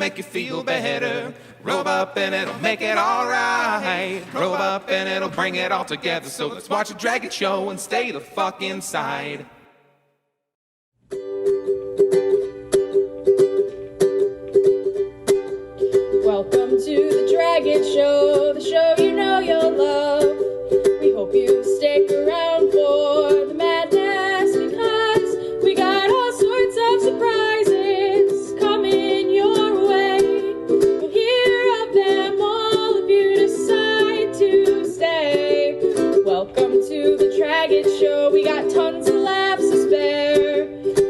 make you feel better. Roll up and it'll make it alright. Roll up and it'll bring it all together. So let's watch a drag it show and stay the fuck inside. Show, the show you know you'll love. We hope you stick around for the madness because we got all sorts of surprises coming your way. You'll hear of them all if you decide to stay. Welcome to the Dragon Show. We got tons of laughs to spare.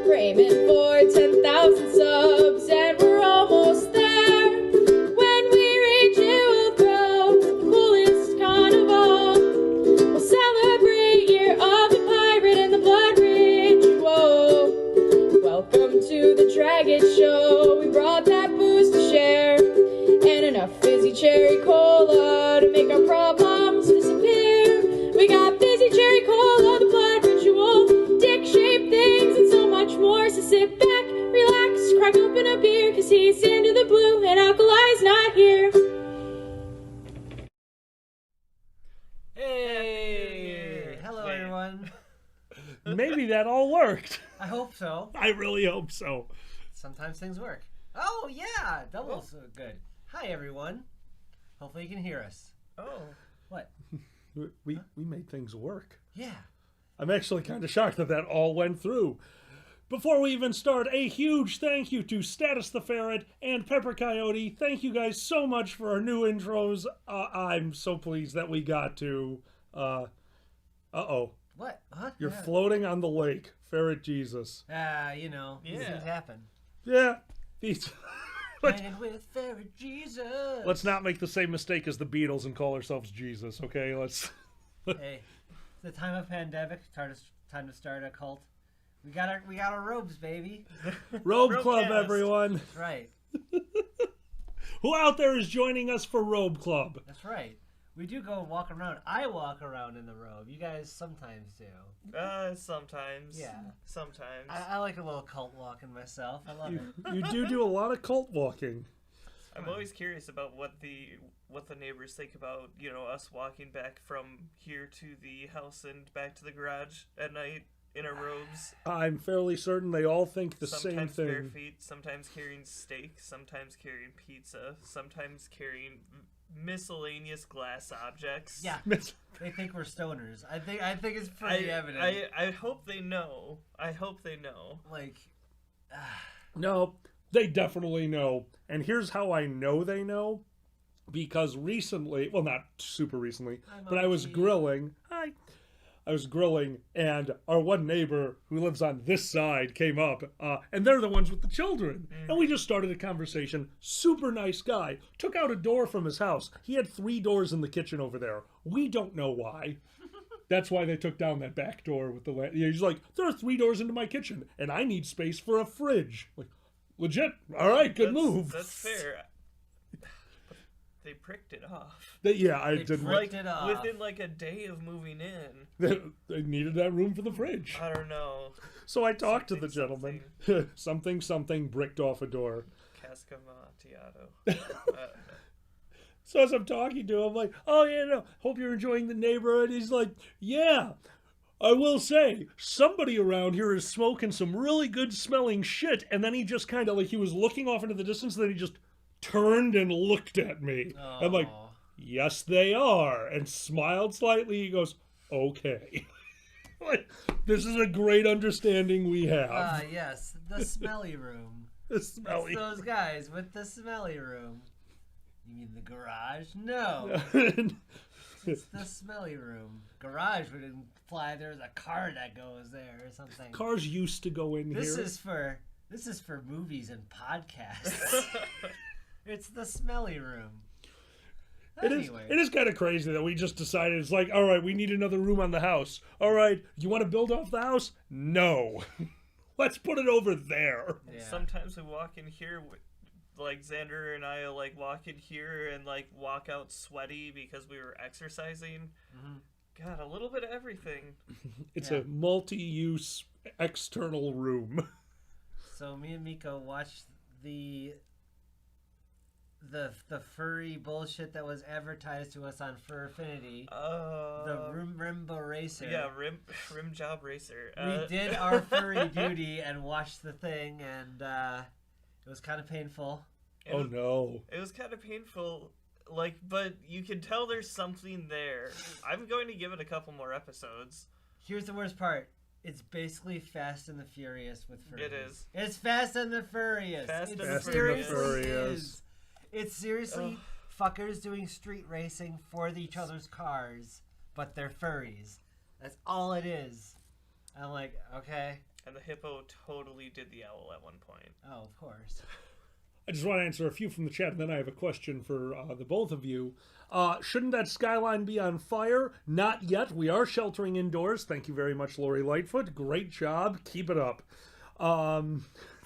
We're aiming for 10,000 subs and we're almost there. When we reach it, we'll throw the coolest carnival. We'll celebrate Year of the Pirate and the Blood Ritual. Welcome to the Dragon Show. We brought that booze to share and enough fizzy cherry cola to make our problems disappear. We got fizzy cherry cola, the Blood Ritual, dick-shaped things, and so much more. So sit back, relax, crack open a beer, cause he's into the blue and Alkali's not here. Hey! Hello, everyone. Maybe that all worked. I hope so. I really hope so. Sometimes things work. Oh, yeah! Double's good. Hi, everyone. Hopefully you can hear us. Oh. What? We made things work. Yeah. I'm actually kind of shocked that all went through. Before we even start, a huge thank you to Status the Ferret and Pepper Coyote. Thank you guys so much for our new intros. I'm so pleased that we got to... Uh-oh. What? Huh? You're floating on the lake. Ferret Jesus. You know, these Yeah. things happen. Yeah. These... Hanging with Ferret Jesus. Let's not make the same mistake as the Beatles and call ourselves Jesus, okay? Let's... Hey, it's the time of pandemic. Time to start a cult. We got our robes, baby. Robe Club, Robecast. everyone. That's right. Who out there is joining us for Robe Club? That's right. We do go walk around. I walk around in the robe. You guys sometimes do. Sometimes. Yeah. Sometimes. I like a little cult walking myself. I love it. You do a lot of cult walking. I'm always curious about what the neighbors think about, us walking back from here to the house and back to the garage at night in our robes. I'm fairly certain they all think the same Sometimes bare thing. feet, sometimes carrying steak, sometimes carrying pizza, sometimes carrying miscellaneous glass objects. Yeah. They think we're stoners. I think it's pretty evident. I hope they know. I hope they know. Like, No, they definitely know. And here's how I know they know. Because recently, well, not super recently, but I was grilling. Hi. I was grilling, and our one neighbor who lives on this side came up, and they're the ones with the children. And we just started a conversation. Super nice guy. Took out a door from his house. He had 3 doors in the kitchen over there. We don't know why. That's why they took down that back door with the... He's like, there are 3 doors into my kitchen, and I need space for a fridge. Like, legit. All right, good move. That's fair. They pricked it off. I They didn't. pricked it off. Within like a day of moving in. They needed that room for the fridge. I don't know. So I talked to the Something, gentleman. something bricked off a door. Cascamontiato. So as I'm talking to him, I'm like, oh, yeah, no, hope you're enjoying the neighborhood. He's like, yeah, I will say, somebody around here is smoking some really good smelling shit. And then he just kind of, like, he was looking off into the distance, and then he just turned and looked at me. I'm like, Aw. yes, they are. And smiled slightly. He goes, okay. Like, this is a great understanding we have. Yes, the smelly room. The It's smelly. those guys with the smelly room. You mean the garage? No, it's the smelly room. Garage would imply there's a car that goes there or something. Cars used to go in This here. is for movies and podcasts. It's the smelly room. Anyway, It is kind of crazy that we just decided it's like, all right, we need another room on the house. All right, you want to build off the house? No. Let's put it over there. yeah. Sometimes we walk in here, like Xander and I like walk in here and like walk out sweaty because we were exercising. Mm-hmm. God, a little bit of everything. It's Yeah. a multi-use external room. So me and Miko watched the furry bullshit that was advertised to us on Fur Affinity. The Rimbo Racer. Yeah, rim job racer. We did our furry duty and watched the thing, and it was kind of painful. Oh no. It was kind of painful. but you can tell there's something there. I'm going to give it a couple more episodes. Here's the worst part. It's basically Fast and the Furious with furries. It is. It's Fast and the Furious. Fast It and the seriously Furious. is. It's seriously fuckers doing street racing for each other's cars, but they're furries. That's all it is. I'm like, okay. And the hippo totally did the owl at one point. Oh, of course. I just want to answer a few from the chat, and then I have a question for the both of you. Shouldn't that skyline be on fire? Not yet. We are sheltering indoors. Thank you very much, Lori Lightfoot. Great job. Keep it up.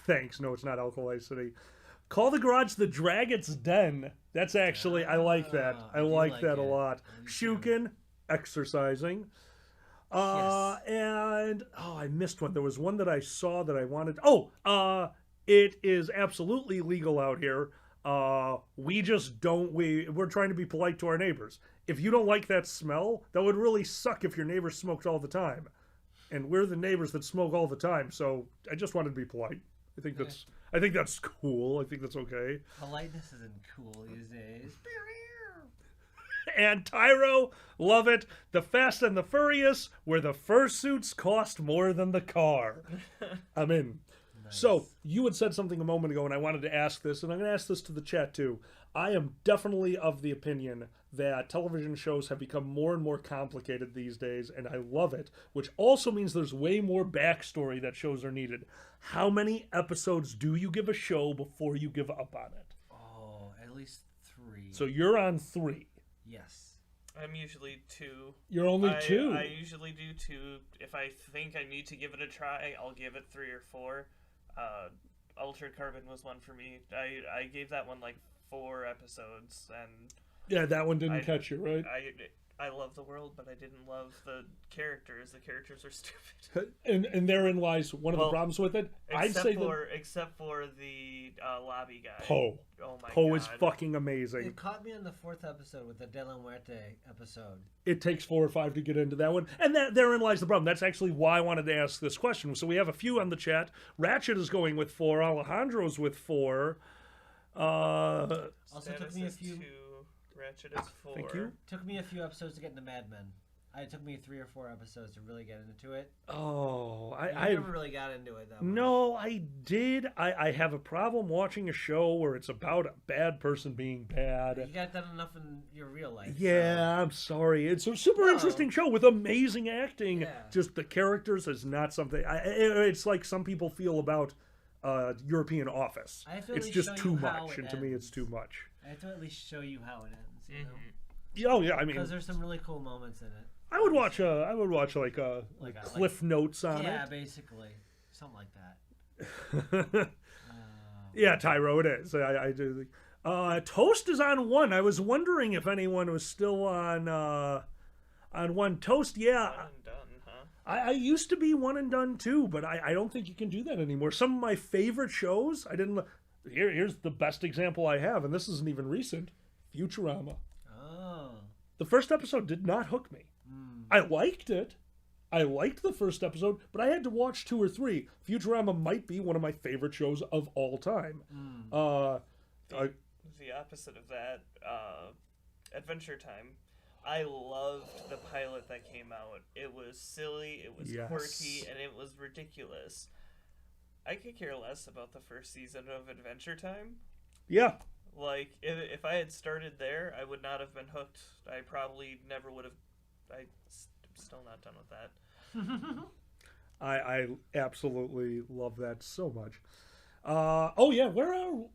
Thanks. No, it's not Alkali City. Call the garage the Dragon's Den. That's actually, I like that. I like that a lot. Shukin, exercising. Yes. And, I missed one. There was one that I saw that I wanted. It is absolutely legal out here. We just don't, we're trying to be polite to our neighbors. If you don't like that smell, that would really suck if your neighbors smoked all the time. And we're the neighbors that smoke all the time, so I just wanted to be polite. I think that's cool. I think that's okay. Politeness isn't cool these days. And Tyro, love it. The Fast and the Furious, where the fursuits cost more than the car. I'm in. Nice. So, you had said something a moment ago, and I wanted to ask this, and I'm going to ask this to the chat too. I am definitely of the opinion that television shows have become more and more complicated these days, and I love it, which also means there's way more backstory that shows are needed. How many episodes do you give a show before you give up on it? Oh, at least 3. So you're on 3. Yes. I'm usually 2. You're only 2? I usually do 2. If I think I need to give it a try, I'll give it 3 or 4. Altered Carbon was one for me. I gave that one like 4 episodes, and Yeah, that one didn't catch you, right? I love the world, but I didn't love the characters. The characters are stupid. And therein lies one of the problems with it. Except for the lobby guy. Poe. Oh my Poe god. is fucking amazing. It caught me on the 4th episode with the De La Muerte episode. It takes 4 or 5 to get into that one. And therein lies the problem. That's actually why I wanted to ask this question. So we have a few on the chat. Ratchet is going with 4. Alejandro's with 4. Also Stannis took me a is few. 2. Ratchet is 4. Thank you. Took me a few episodes to get into Mad Men. It took me 3 or 4 episodes to really get into it. Oh, I never really got into it that much. No, I did. I have a problem watching a show where it's about a bad person being bad. You got that enough in your real life. Yeah, I'm sorry. It's a super interesting show with amazing acting. Yeah. Just the characters is not something. It's like some people feel about European Office. I have to at It's least just show too you how much, it and to me, it's ends. too much. I have to at least show you how it ends. You know? Yeah, oh yeah, I mean, Because there's some really cool moments in it. I would watch like cliff notes on Yeah, it. basically. Something like that. Yeah, Tyro, it is. I do. Toast is on 1. I was wondering if anyone was still on 1. Toast, yeah. One and done, huh? I used to be 1 and done too, but I don't think you can do that anymore. Some of my favorite shows, I didn't. Here's the best example I have, and this isn't even recent. Futurama. Oh. The first episode did not hook me. I liked it. I liked the first episode, but I had to watch 2 or 3. Futurama might be one of my favorite shows of all time. The opposite of that, Adventure Time. I loved the pilot that came out. It was silly, it was quirky, and it was ridiculous. I could care less about the first season of Adventure Time. Yeah. Like, if I had started there, I would not have been hooked. I probably never would have. I'm still not done with that. I absolutely love that so much. Oh yeah, where are?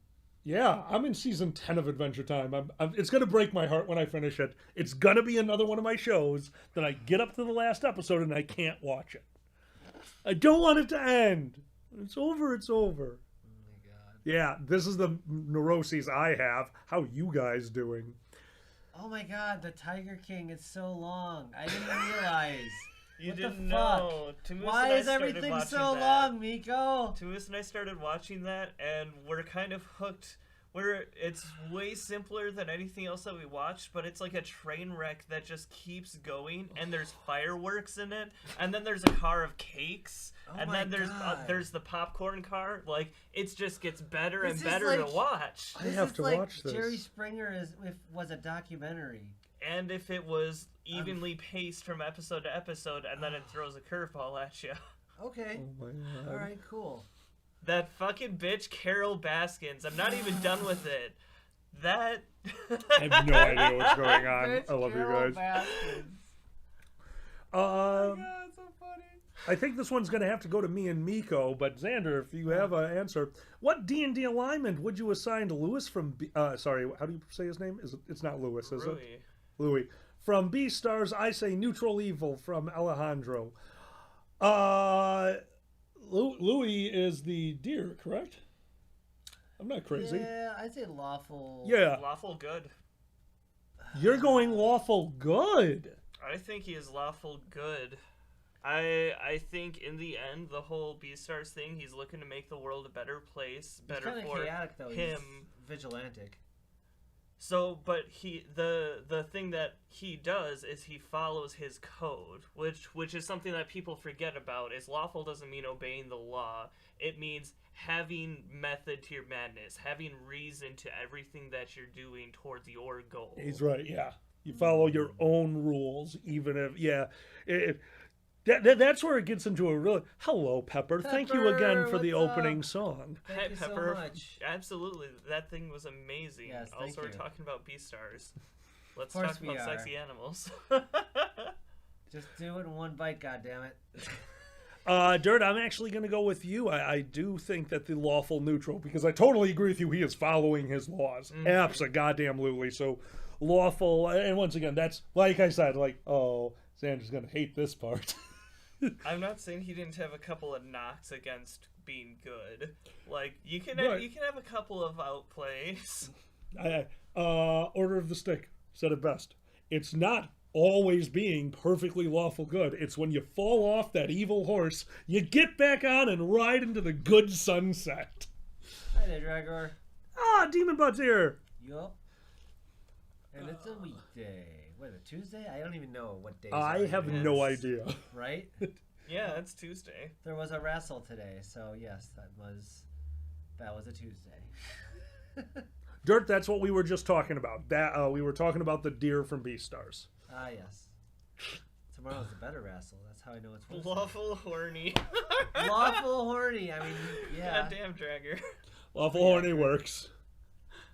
Yeah, I'm in season 10 of Adventure Time. It's gonna break my heart when I finish it. It's gonna be another one of my shows that I get up to the last episode and I can't watch it. I don't want it to end. It's over. It's over. Oh my god. Yeah, this is the neuroses I have. How you guys doing? Oh my god, the Tiger King is so long. I didn't realize. You What didn't the fuck? know. Tumus Why and I is started everything watching so that. long, Miko? Tumus and I started watching that, and we're kind of hooked where it's way simpler than anything else that we watched, but it's like a train wreck that just keeps going, and there's fireworks in it, and then there's a car of cakes, and then there's the popcorn car. Like, it just gets better and better to watch. I have to watch this. Jerry Springer was a documentary. And if it was evenly paced from episode to episode, and then it throws a curveball at you. Okay. Oh my God. All right, cool. That fucking bitch, Carol Baskins. I'm not even done with it. That... I have no idea what's going on. Bitch, I love Carol you guys. Baskins. Um, That's so funny. I think this one's going to have to go to me and Miko, but Xander, if you have an answer, what D&D alignment would you assign to Lewis from... sorry, how do you say his name? It's not Lewis, is it? Louis. From Beastars, I say neutral evil from Alejandro. Louis is the deer, correct? I'm not crazy. Yeah, I'd say lawful. Yeah. Lawful good. You're going lawful good. I think he is lawful good. I think in the end, the whole Beastars thing, he's looking to make the world a better place, better He's for chaotic, though. him. He's vigilantic. So, but the thing that he does is he follows his code, which is something that people forget about. Is lawful doesn't mean obeying the law. It means having method to your madness, having reason to everything that you're doing towards your goal. He's right, yeah. You follow your own rules, even if... That's where it gets into a real... Hello, Pepper. Thank you again for the opening song. Thank you Pepper, so much. Absolutely. That thing was amazing. Yes, also, we're you. talking about Beastars. Let's Of course talk we about are. sexy animals. Just do it in one bite, goddammit. Dirt, I'm actually going to go with you. I do think that the lawful neutral, because I totally agree with you, he is following his laws. Abso-goddamn-lutely. So, lawful, and once again, that's, like I said, like, oh, Xander's going to hate this part. I'm not saying he didn't have a couple of knocks against being good. Like, you can Right. you can have a couple of outplays. Order of the Stick said it best. It's not always being perfectly lawful good. It's when you fall off that evil horse, you get back on and ride into the good sunset. Hi there, Dragor. Demon Butt's here. Yup. And it's a weekday. What is it, Tuesday? I don't even know what day. I have no idea. Right? Yeah, it's Tuesday. There was a wrestle today, so yes, that was a Tuesday. Dirt, that's what we were just talking about. We were talking about the deer from Beastars. Ah, yes. Tomorrow's a better wrestle. That's how I know it's Wednesday. Lawful horny. Lawful horny. I mean, yeah. Goddamn dragger. Lawful horny works.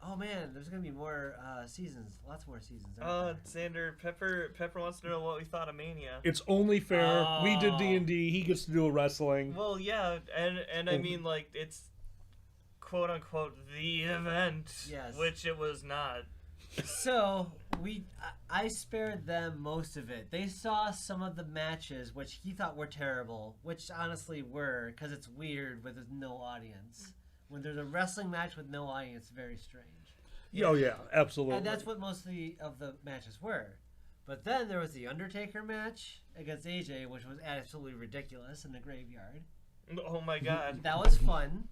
Oh man, there's gonna be more seasons. Lots more seasons. aren't there? Xander, Pepper wants to know what we thought of Mania. It's only fair. We did Oh. D&D. He gets to do a wrestling. Well, yeah, and I mean, like, it's quote unquote the event, Yes. which it was not. So I spared them most of it. They saw some of the matches, which he thought were terrible, which honestly were, because it's weird with no audience. When there's a wrestling match with no audience, it's very strange. Oh, yeah, absolutely. And that's what most of the matches were. But then there was the Undertaker match against AJ, which was absolutely ridiculous in the graveyard. Oh my god. That was fun.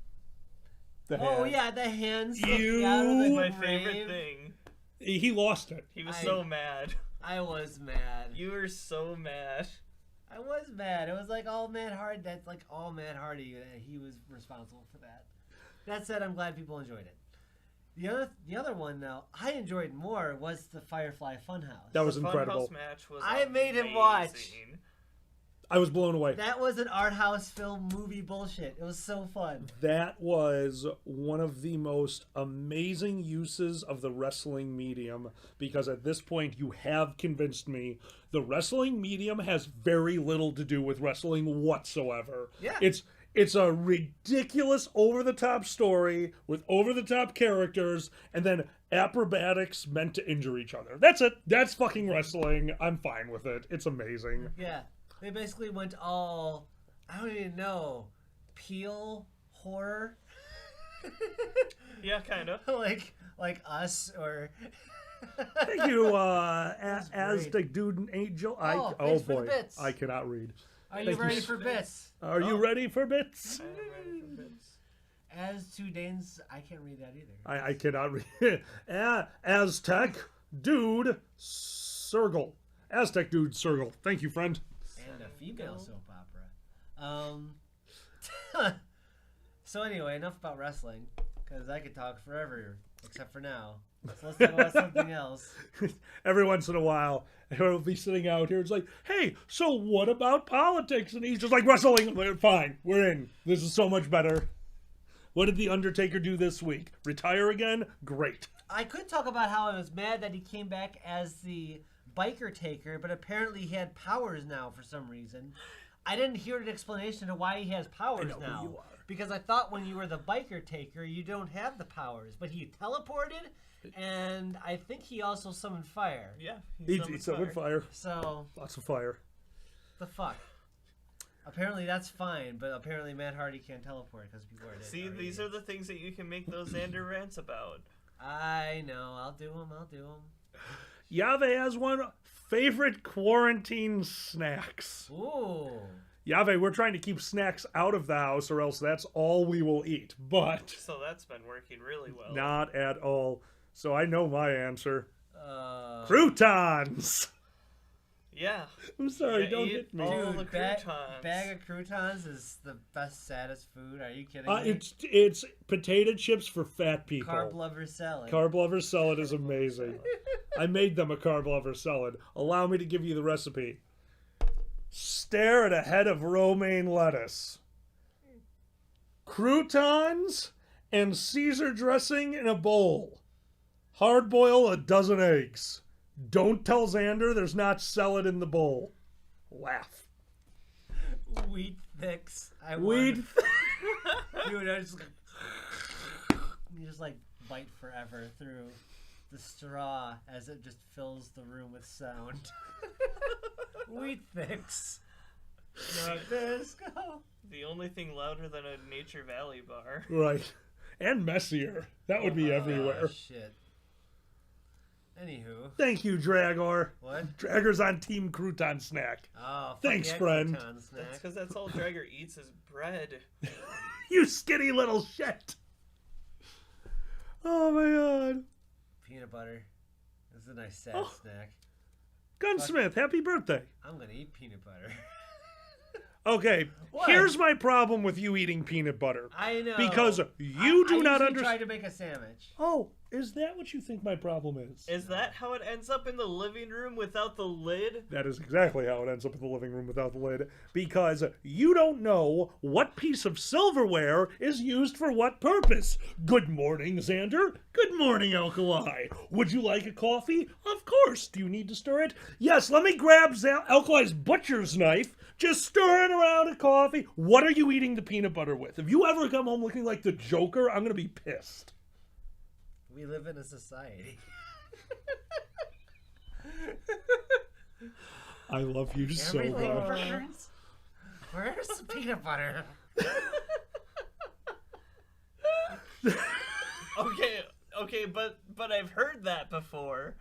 The Oh hand. yeah, the hands out of You- the My grave. favorite thing. He lost it. He was I- so mad. I was mad. You were so mad. I was mad. It was like all Matt Hardy. That's like all Matt Hardy. He was responsible for that. That said, I'm glad people enjoyed it. The other one though, I enjoyed more was the Firefly Funhouse. That was The incredible. Funhouse match was I made him watch. amazing. I was blown away. That was an art house film movie bullshit. It was so fun. That was one of the most amazing uses of the wrestling medium, because at this point you have convinced me the wrestling medium has very little to do with wrestling whatsoever. Yeah. It's a ridiculous over-the-top story with over-the-top characters and then acrobatics meant to injure each other. That's it. That's fucking wrestling. I'm fine with it. It's amazing. Yeah. They basically went all, I don't even know, peel horror. Yeah, kind of. like us or. Thank you, That's Aztec Dude and Angel. Oh, Oh thanks for the boy, bits. I cannot read. Are you Thank you ready so for bits? Are you ready for bits? I am ready for bits. As to Dane's, I can't read that either. I cannot read. Aztec Dude Circle. Aztec Dude Circle. Thank you, friend. And a female soap opera. So anyway, enough about wrestling, because I could talk forever, except for now. So let's talk about something else. Every once in a while, he'll be sitting out here. It's like, hey, so what about politics? And he's just like, wrestling. I'm like, fine, we're in. This is so much better. What did The Undertaker do this week? Retire again? Great. I could talk about how I was mad that he came back as the biker taker, but apparently he had powers now for some reason. I didn't hear an explanation of why he has powers now. who you are. Because I thought when you were the biker taker, you don't have the powers. But he teleported, and I think he also summoned fire. Yeah, He summoned fire. So, Lots of fire. the fuck? Apparently that's fine, but apparently Matt Hardy can't teleport because people are dead. See, these are the things that you can make those Xander rants about. I know. I'll do them. Yave has one favorite quarantine snacks. Ooh. Yave, we're trying to keep snacks out of the house or else that's all we will eat. But So that's been working really well. not at all. So I know my answer. Croutons! Yeah. I'm sorry, Yeah, don't eat hit me. all the Dude, croutons. bag of croutons is the best, saddest food. Are you kidding me? It's potato chips for fat people. Carb lover salad. Carb lover salad is amazing. I made them a carb lover salad. Allow me to give you the recipe. Stare at a head of romaine lettuce, croutons, and Caesar dressing in a bowl. Hard boil a dozen eggs. Don't tell Xander there's not salad in the bowl. Laugh. Wheat Thix. Weed. Dude, I just you just like bite forever through the straw as it just fills the room with sound. Wheat Thix. Nabisco. The only thing louder than a Nature Valley bar. Right. And messier. That would be everywhere. Oh, shit. Anywho. Thank you, Dragor. What? Draggers on Team Crouton Snack. Oh, fuck Thanks, yeah, friend. crouton snack. That's because that's all Dragger eats is bread. You skinny little shit. Oh my god. Peanut butter. This is a nice sad Oh. snack. Gunsmith, happy birthday. I'm gonna eat peanut butter. Okay, What? here's my problem with you eating peanut butter. I know. Because you do not I understand. try to make a sandwich. Oh, is that what you think my problem is? Is that how it ends up in the living room without the lid? That is exactly how it ends up in the living room without the lid. Because you don't know what piece of silverware is used for what purpose. Good morning, Xander. Good morning, Alkali. Would you like a coffee? Of course. Do you need to stir it? Yes, let me grab Alkali's butcher's knife. Just stirring around a coffee. What are you eating the peanut butter with? If you ever come home looking like the Joker, I'm going to be pissed. We live in a society. I love you so Everything much. burns. Where's the peanut butter? Okay, but I've heard that before.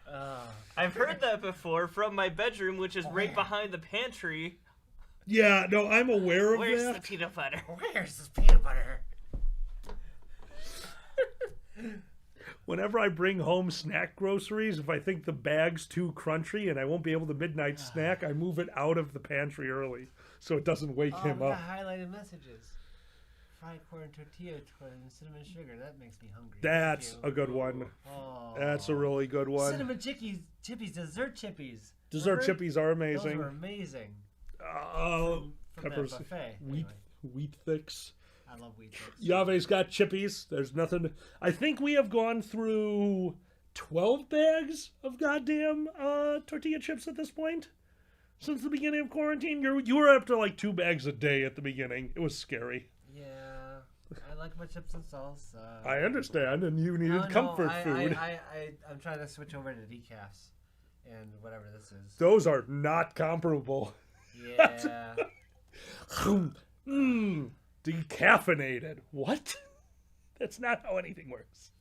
I've heard that before from my bedroom, which is right behind the pantry. Yeah, no, I'm aware of Where's that. the peanut butter? Where's this peanut butter? Whenever I bring home snack groceries, if I think the bag's too crunchy and I won't be able to midnight snack, I move it out of the pantry early so it doesn't wake him We up. got highlighted messages. Fried corn tortilla and cinnamon sugar. That makes me hungry. That's Thank you. a good one. Oh. That's a really good one. Cinnamon chippies, dessert chippies. Dessert Remember? chippies are Those amazing. were amazing. Oh, From peppers, that buffet. wheat, Anyway, wheat thicks. I love wheat thicks. Yave's got chippies. There's nothing. I think we have gone through 12 bags of goddamn tortilla chips at this point since the beginning of quarantine. You were up to like 2 bags a day at the beginning. It was scary. Yeah, I like my chips and salsa. I understand, and you needed comfort food. I'm trying to switch over to decafs and whatever this is. Those are not comparable. Yeah. Decaffeinated. What? That's not how anything works.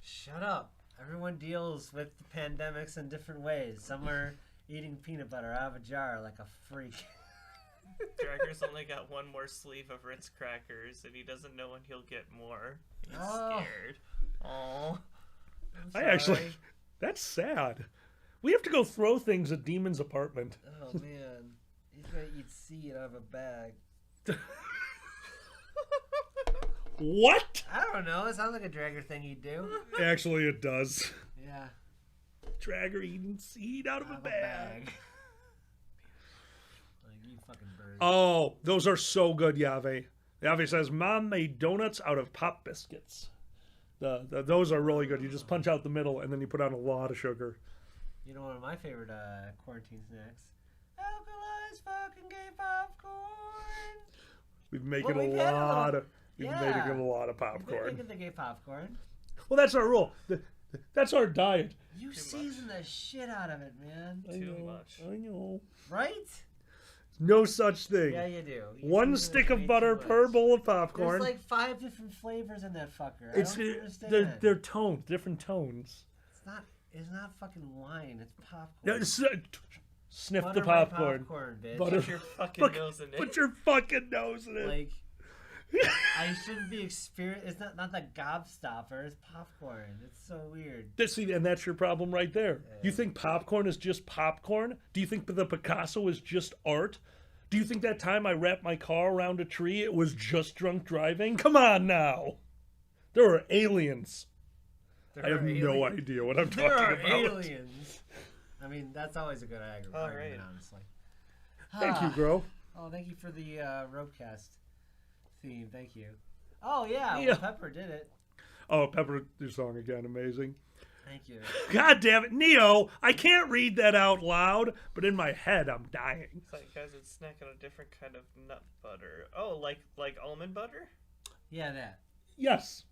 Shut up. Everyone deals with the pandemics in different ways. Some are eating peanut butter out of a jar like a freak. Dragger's only got one more sleeve of Ritz crackers, and he doesn't know when he'll get more. He's scared. Oh, that's sad. We have to go throw things at Demon's apartment. Oh man, he's gonna eat seed out of a bag. What? I don't know. It sounds like a Dragger thing he'd do. Actually, it does. Yeah. Dragger eating seed out of a bag. Like, you fucking bird. Oh, those are so good, Yave. Yave says, Mom made donuts out of pop biscuits. Those are really good. You just punch out the middle, and then you put on a lot of sugar. You know, one of my favorite quarantine snacks? Alkali's fucking gay popcorn. We've been making a lot of popcorn. We're making the gay popcorn. Well, that's our rule. That's our diet. You season the shit out of it, man. Too much. I know. Right? No such thing. Yeah, you do. One stick of butter per bowl of popcorn. There's like 5 different flavors in that fucker. I don't understand. They're tones, different tones. It's not fucking wine. It's popcorn. Sniff Butter the popcorn. My popcorn, bitch. Put your fucking nose in it. Put your fucking nose in it. Like, I shouldn't be experienced. It's not the gobstopper. It's popcorn. It's so weird. And that's your problem right there. You think popcorn is just popcorn? Do you think the Picasso is just art? Do you think that time I wrapped my car around a tree, it was just drunk driving? Come on now. There are aliens. I have no idea what I'm talking about. There are aliens. I mean, that's always a good argument, honestly. Thank you, Gro. Oh, thank you for the Robecast theme. Thank you. Oh, yeah. Well, Pepper did it. Oh, Pepper, your song again. Amazing. Thank you. God damn it. Neo, I can't read that out loud, but in my head, I'm dying. It's like, guys, it's snacking on a different kind of nut butter. Oh, like almond butter? Yeah, that. Yes.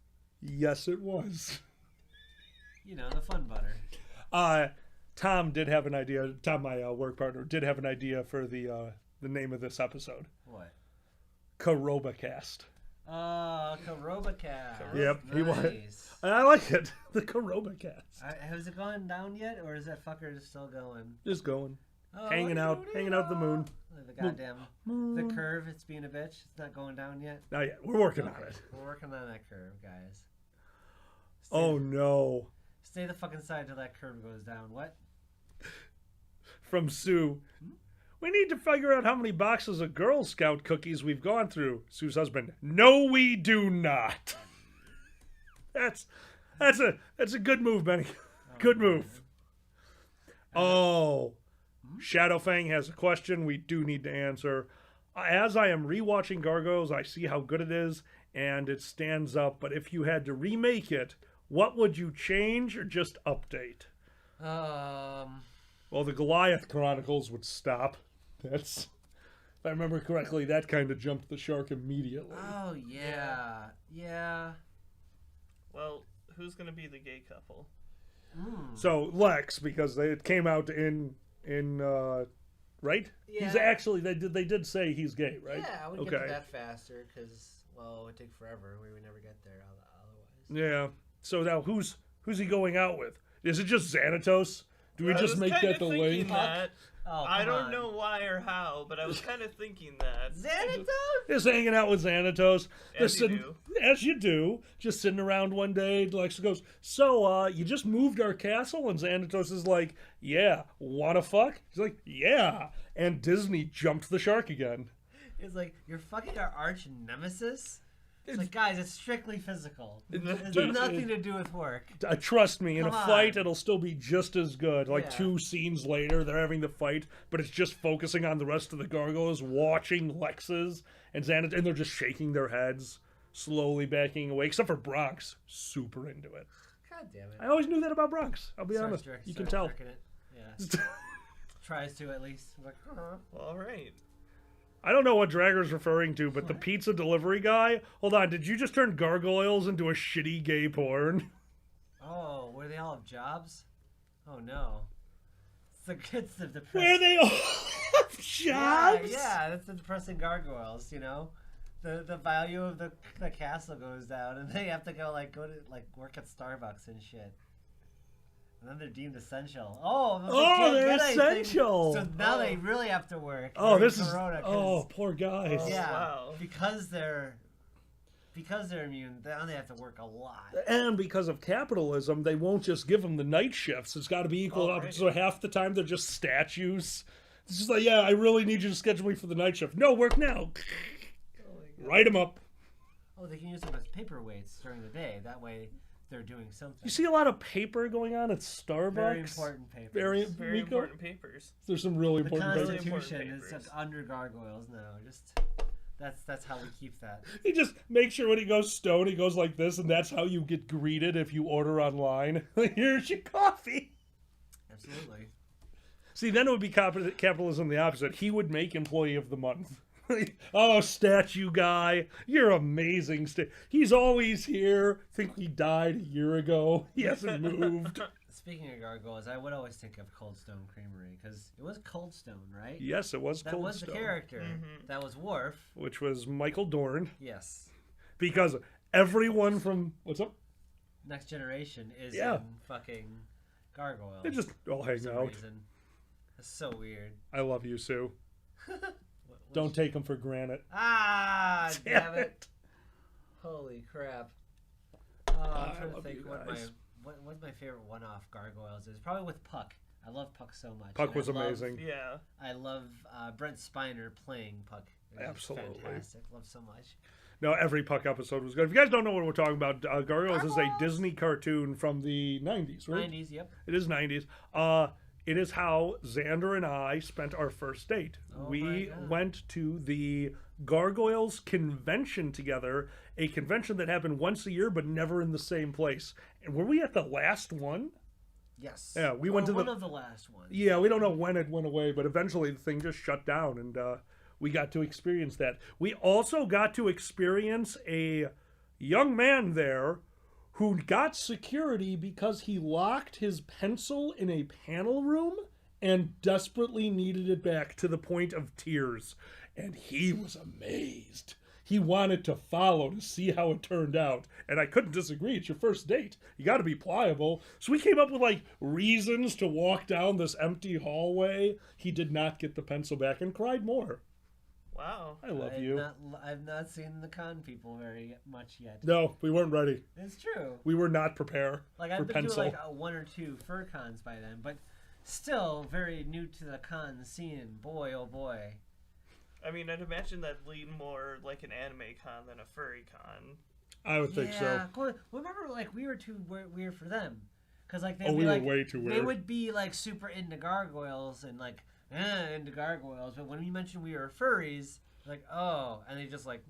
Yes, it was. You know, the fun butter. Tom did have an idea. Tom, my work partner, did have an idea for the name of this episode. What? Robecast. Robecast. Yep, nice. he was. I like it. The Robecast. Has it gone down yet, or is that fucker still going? Just going. Hanging out the moon. The goddamn the curve. It's being a bitch. It's not going down yet. Not yet. We're working on it. We're working on that curve, guys. No. Stay the fucking side till that curve goes down. What? From Sue. We need to figure out how many boxes of Girl Scout cookies we've gone through. Sue's husband. No, we do not. That's a good move, Benny. Good move. Oh. Shadowfang has a question we do need to answer. As I am rewatching Gargoyles, I see how good it is, and it stands up. But if you had to remake it, what would you change or just update? Well, the Goliath Chronicles would stop. That's, if I remember correctly, that kind of jumped the shark immediately. Oh, yeah. Yeah. Well, who's going to be the gay couple? So, Lex, because it came out in right? Yeah. He's actually, they did say he's gay, right? Yeah, I would get to that faster, because, well, it would take forever. We would never get there otherwise. Yeah. So now, who's he going out with? Is it just Xanatos? Do we just make that the link? Oh, I don't know why or how, but I was kind of thinking that. Xanatos? Just hanging out with Xanatos. As you do. Just sitting around one day, Lex goes, so, you just moved our castle? And Xanatos is like, yeah, wanna fuck? He's like, yeah. And Disney jumped the shark again. It's like, you're fucking our arch nemesis? It's like, guys, it's strictly physical. It has nothing to do with work. Trust me, in a fight, it'll still be just as good. Like 2 scenes later, they're having the fight, but it's just focusing on the rest of the gargoyles, watching Lex's and Xanatos, and they're just shaking their heads, slowly backing away, except for Bronx. Super into it. God damn it. I always knew that about Bronx. I'll be honest. You can tell. Yeah. Tries to, at least. Like, well, all right. I don't know what Dragger's referring to, but the pizza delivery guy... Hold on, did you just turn gargoyles into a shitty gay porn? Oh, where they all have jobs? Oh, no. It's the depressing... Where they all have jobs? Yeah, that's the depressing gargoyles, you know? The value of the castle goes down, and they have to go to work at Starbucks and shit. And then they're deemed essential. Oh, they're essential. So now they really have to work. Oh, this Corona, is. Oh, poor guys. Yeah, wow. because they're immune. Now they have to work a lot. And because of capitalism, they won't just give them the night shifts. It's got to be equal up. Right. So half the time they're just statues. It's just like, yeah, I really need you to schedule me for the night shift. No, work now. Write them up. Oh, they can use them as paperweights during the day. That way, they're doing something. You see a lot of paper going on at Starbucks. Very important papers. Very Very Rico? important papers. There's some really The important papers. Constitution Important is papers. under gargoyles now. Just that's how we keep that. He just makes sure when he goes stone, he goes like this, and that's how you get greeted if you order online. Here's your coffee. Absolutely. See, then it would be capitalism the opposite. He would make employee of the month. Oh, statue guy, you're amazing. He's always here. Think he died a year ago. He hasn't moved. Speaking of gargoyles, I would always think of Cold Stone Creamery because it was Cold Stone, right? Yes, it was That Cold was Stone, the character. That was Worf. which was Michael Dorn. Yes. Because everyone from what's up? Next Generation is Yeah. in fucking gargoyles. They just all for hang some out. reason. That's so weird. I love you, Sue. What Don't take them for granted. Ah, damn Damn it. Holy crap. I'm I trying to love think you what guys. my favorite one-off gargoyles is. Probably with Puck. I love Puck so much. Puck And was I love- amazing. Yeah. I love Brent Spiner playing Puck. It was Absolutely. fantastic. Love so much. No, every Puck episode was good. If you guys don't know what we're talking about, Gargoyles is a Disney cartoon from the 90s, right? 90s, yep. It is 90s. It is how Xander and I spent our first date. Oh my We God. went to the Gargoyles convention together, a convention that happened once a year but never in the same place. And were we at the last one? Yes. Yeah, we went to one the- of the last ones. Yeah, we don't know when it went away, but eventually the thing just shut down, and we got to experience that. We also got to experience a young man there who got security because he locked his pencil in a panel room and desperately needed it back to the point of tears. And he was amazed. He wanted to follow to see how it turned out. And I couldn't disagree. It's your first date. You got to be pliable. So we came up with like reasons to walk down this empty hallway. He did not get the pencil back and cried more. Wow. I love you. I've not seen the con people very much yet. No, we weren't ready. It's true. We were not prepared Like for I've been pencil. to like one or two fur cons by then, but still very new to the con scene. Boy, oh boy. I mean, I'd imagine that'd lean more like an anime con than a furry con. I would think so. Yeah, cool. Remember, like we were too weird for them, because like they'd Oh, be we were like, way too They weird. would be like super into gargoyles and like into gargoyles, but when we mentioned we were furries, like oh, and they just like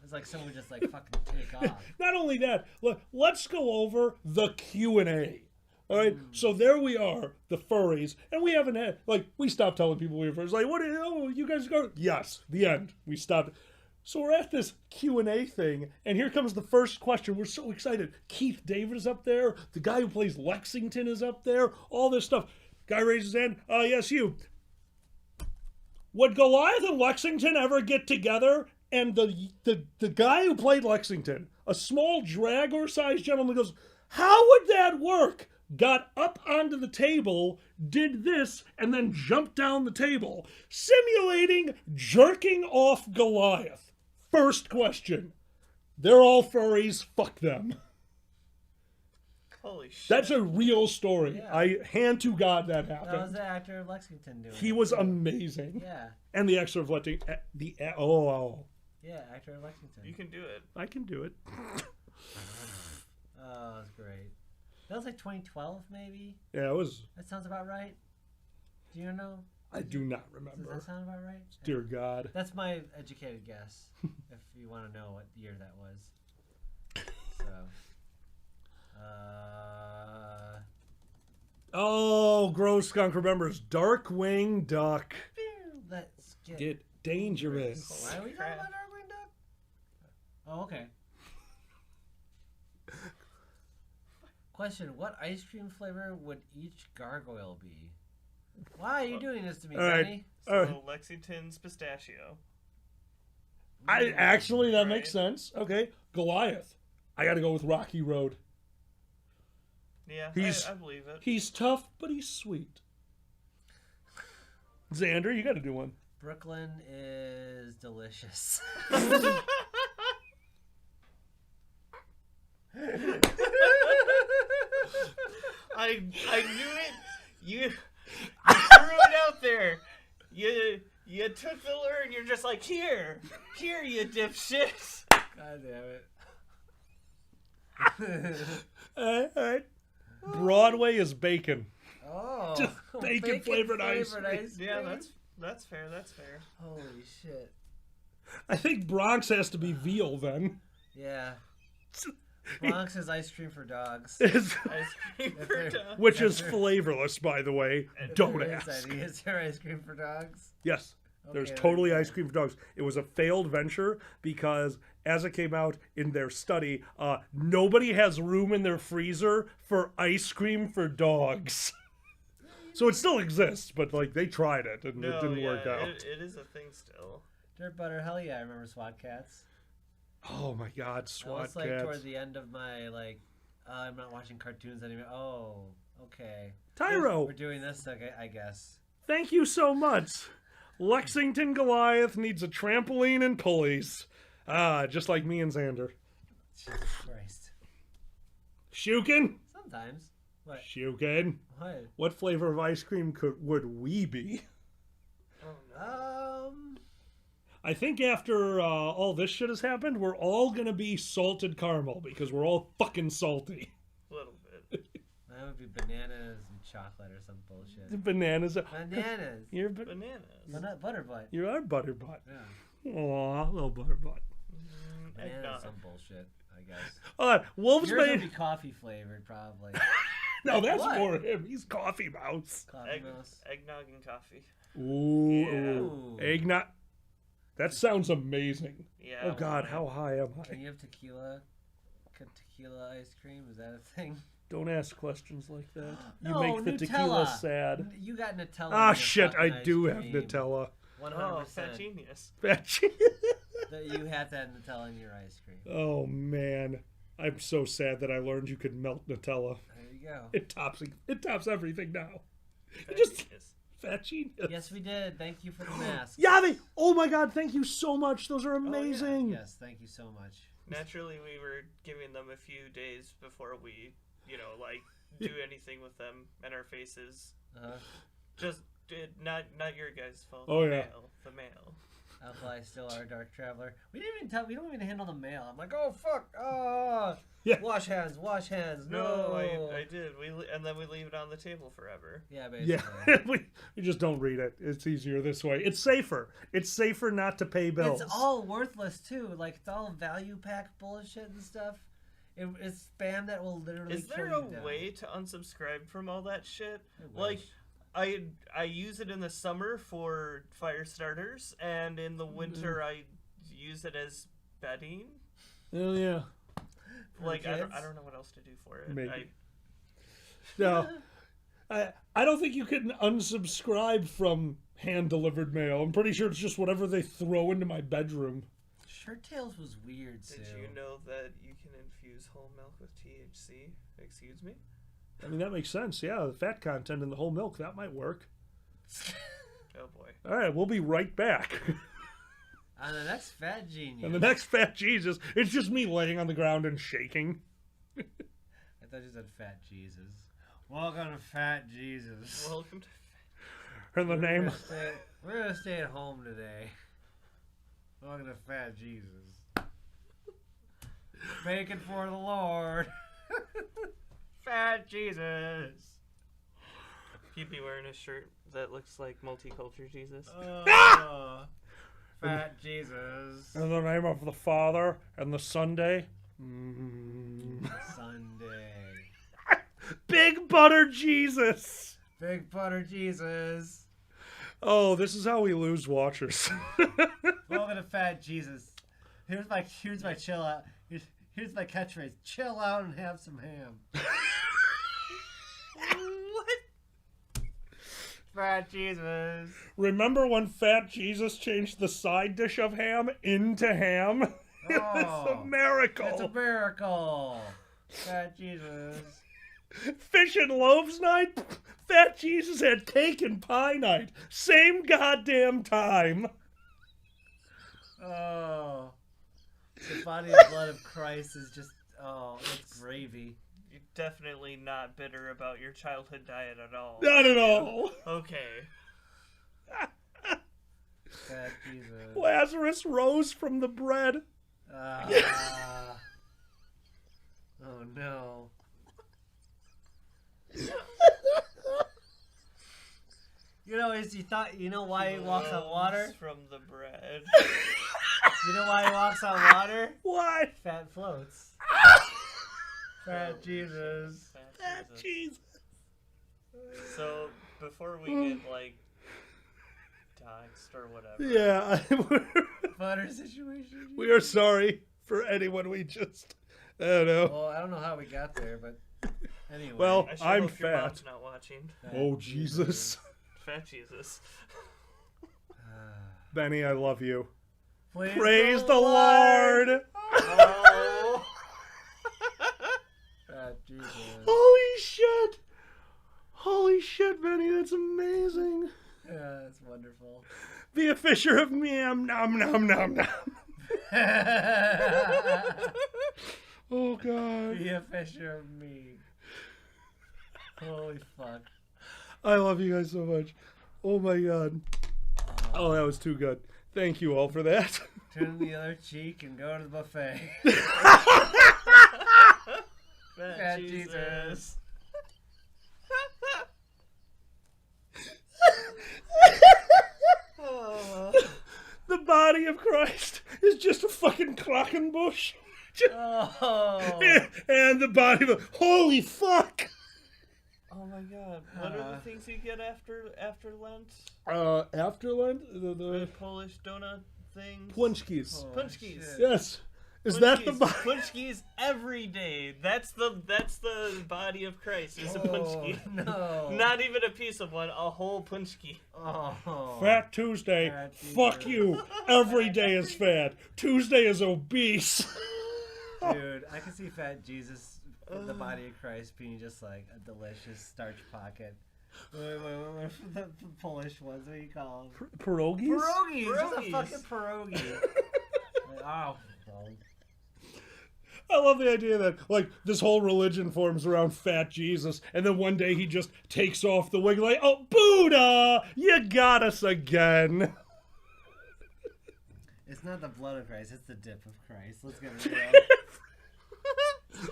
it's like someone would just like fucking take off. Not only that, look, let's go over the Q&A. All right, so there we are, the furries, and we haven't had, like, we stopped telling people we were furries. Like, what, oh, you guys go? Yes, the end. We stopped. So we're at this Q&A thing, and here comes the first question. We're so excited. Keith David is up there. The guy who plays Lexington is up there. All this stuff. Guy raises his hand. Yes, you. Would Goliath and Lexington ever get together? And the guy who played Lexington, a small Dragor-sized gentleman, goes, how would that work? Got up onto the table, did this, and then jumped down the table, simulating jerking off Goliath. First question. They're all furries. Fuck them. Holy shit. That's a real story. Yeah. I hand to God that That was happened. the actor of Lexington doing. He it, was too. amazing. Yeah, And the actor of letting oh, yeah, actor of Lexington. You can do it. I can do it. Oh, that's great. That was like 2012, maybe. Yeah, it was. That sounds about right. Do you know? I do not Does remember. that sound about right? Dear God. That's my educated guess. If you want to know what year that was. So. Oh, Gross Skunk remembers Darkwing Duck. Let's get. Get dangerous. Why are we talking about Darkwing Duck? Oh, okay. Question: what ice cream flavor would each gargoyle be? Why are you doing this to me, All right. Benny? So Lexington's pistachio. I actually that Right. makes sense. Okay, Goliath. I got to go with Rocky Road. Yeah, I believe it. He's tough, but he's sweet. Xander, you got to do one. Brooklyn is delicious. I knew it. You threw it out there. You took the lure and you're just like, here, you dipshit. God damn it. All right. Broadway is bacon. Oh, Just bacon flavored ice cream. Yeah, that's fair. That's fair. Holy shit. I think Bronx has to be veal then. Yeah. Bronx is ice cream for dogs. It's- Ice cream for dogs. which is flavorless, by the way. Don't Is ask. that- Is there ice cream for dogs? Yes, there's Okay, totally okay. ice cream for dogs. It was a failed venture because, as it came out in their study, nobody has room in their freezer for ice cream for dogs. So it still exists, but like they tried it and it didn't work out. It is a thing still. Dirt butter, hell yeah! I remember SWAT Cats. Oh my God, That SWAT was like Cats. toward the end of my I'm not watching cartoons anymore. Oh, okay. Tyro, We're doing this, okay? I guess. thank you so much. Lexington Goliath needs a trampoline and pulleys. Just like me and Xander. Jesus Christ. Shukin? Sometimes. What? Shukin. What? What flavor of ice cream would we be? I think after all this shit has happened, we're all gonna be salted caramel because we're all fucking salty. A little bit. That would be bananas and chocolate or some bullshit. Bananas. Bananas. You're Bananas. Butterbutt. you are butterbutt. Yeah. Aw, little butterbutt. Bananas, Eggnog. some bullshit. I guess. Wolves Yours would made. be coffee flavored, probably. No, that's What? for him. He's coffee mouse. Coffee mouse. Eggnog and coffee. Ooh, eggnog. That sounds amazing. Yeah. Oh God, how high am Can I? you have tequila? Tequila ice cream? Is that a thing? Don't ask questions like that. You No, make the Nutella. tequila sad. You got Nutella. Ah, in your shit, I fucking ice do have cream. Nutella. 100%. Oh, fat genius. That you have to have Nutella in your ice cream. Oh man, I'm so sad that I learned you could melt Nutella. There you go. It tops everything now. Fat Just genius. fat genius. Yes, we did. Thank you for the mask. Yeah, oh my God, thank you so much. Those are amazing. Yes, thank you so much. Naturally, we were giving them a few days before we, do anything with them and our faces. Just not your guys' fault. Oh, the yeah. the mail. Alkali still our dark traveler. We don't even handle the mail. I'm like, oh fuck, oh, Yeah. wash hands. No, I did. And then we leave it on the table forever. Yeah, basically. Yeah, we just don't read it. It's easier this way. It's safer. It's safer not to pay bills. It's all worthless too. Like it's all value pack bullshit and stuff. It's spam that will literally. Is there kill you a down. way to unsubscribe from all that shit? I Like, wish. I use it in the summer for fire starters, and in the winter I use it as bedding. Oh yeah. Like I kids? don't know what else to do for it. Maybe. No, I don't think you can unsubscribe from hand-delivered mail. I'm pretty sure it's just whatever they throw into my bedroom. Shirt Tails was weird, Sue. Did you know that you can infuse whole milk with THC? Excuse me? I mean, that makes sense. Yeah, the fat content in the whole milk, that might work. Oh boy. All right, we'll be right back. On the next Fat Genius. And the next Fat Jesus, it's just me laying on the ground and shaking. I thought you said Fat Jesus. Welcome to Fat Jesus. Welcome to In the name. We're gonna stay at home today. Welcome to Fat Jesus. Bacon for the Lord. Fat Jesus. He'd be wearing a shirt that looks like multicultural Jesus. Fat Jesus. In the name of the Father and the Sunday. Sunday. Big Butter Jesus. Big Butter Jesus. Oh, this is how we lose watchers. Welcome to Fat Jesus. Here's my chill out. Here's my catchphrase. Chill out and have some ham. What? Fat Jesus. Remember when Fat Jesus changed the side dish of ham into ham? It was Oh, a miracle. It's a miracle. Fat Jesus. Fish and loaves night? Fat Jesus had cake and pie night. Same goddamn time. Oh. The body and blood of Christ is just, it's gravy. You're definitely not bitter about your childhood diet at all. Not at all. Okay. Fat Jesus. Lazarus rose from the bread. Oh no. You know why he walks on water? From the bread. You know why he walks on water? Why? Fat floats. Fat Jesus. Fat Jesus. Jesus. So, before we get, like, doxed or whatever. Yeah, Butter situation. we are sorry for anyone we just... I don't know. Well, I don't know how we got there, but anyway. Well, I sure I'm hope your fat. mom's not watching. Fat Oh, Jesus. Fat Jesus. Benny, I love you. Praise the Lord! Oh. Fat Jesus. Holy shit! Holy shit, Benny, that's amazing. Yeah, that's wonderful. Be a fisher of meam, nom nom nom nom. Oh, God. Be a fisher of me. Holy fuck. I love you guys so much. Oh, my God. Oh, that was too good. Thank you all for that. Turn the other cheek and go to the buffet. Fat Jesus. Jesus. The body of Christ is just a fucking Krakenbush. Oh. And the body of... Holy fuck! Oh my god. What are the things you get after Lent? After Lent? The The Polish donut things? Punchkis. Oh, Punchkis. shit. Yes. Is that the body? Punchkis every day. That's the body of Christ. Is a punchki. No. Not even a piece of one. A whole punchki. Oh. Fat Tuesday. Fat Fuck Tuesday. you. Every day is fat. Tuesday is obese. Dude, I can see Fat Jesus, the body of Christ, being just like a delicious starch pocket. Wait, the Polish ones, what do you call them? Pierogies? Pierogies! Just a Pierogies. fucking pierogi. Like, oh, I love the idea that, like, this whole religion forms around Fat Jesus, and then one day he just takes off the wig like, oh, Buddha, you got us again. it's not the blood of Christ, it's the dip of Christ. Let's get real.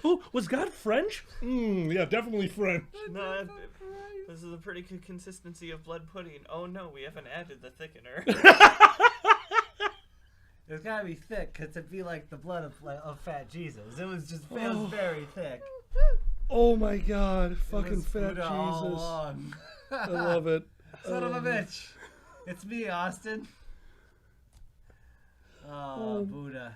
Oh, was God French? Yeah, definitely French. No, this is a pretty good consistency of blood pudding. Oh no, we haven't added the thickener. It's gotta be thick, cause it'd be like the blood of Fat Jesus. It was very thick. Oh my God, It fucking was Fat Buddha all Jesus. along. I love it. Son of a bitch. It's me, Austin. Oh, Buddha.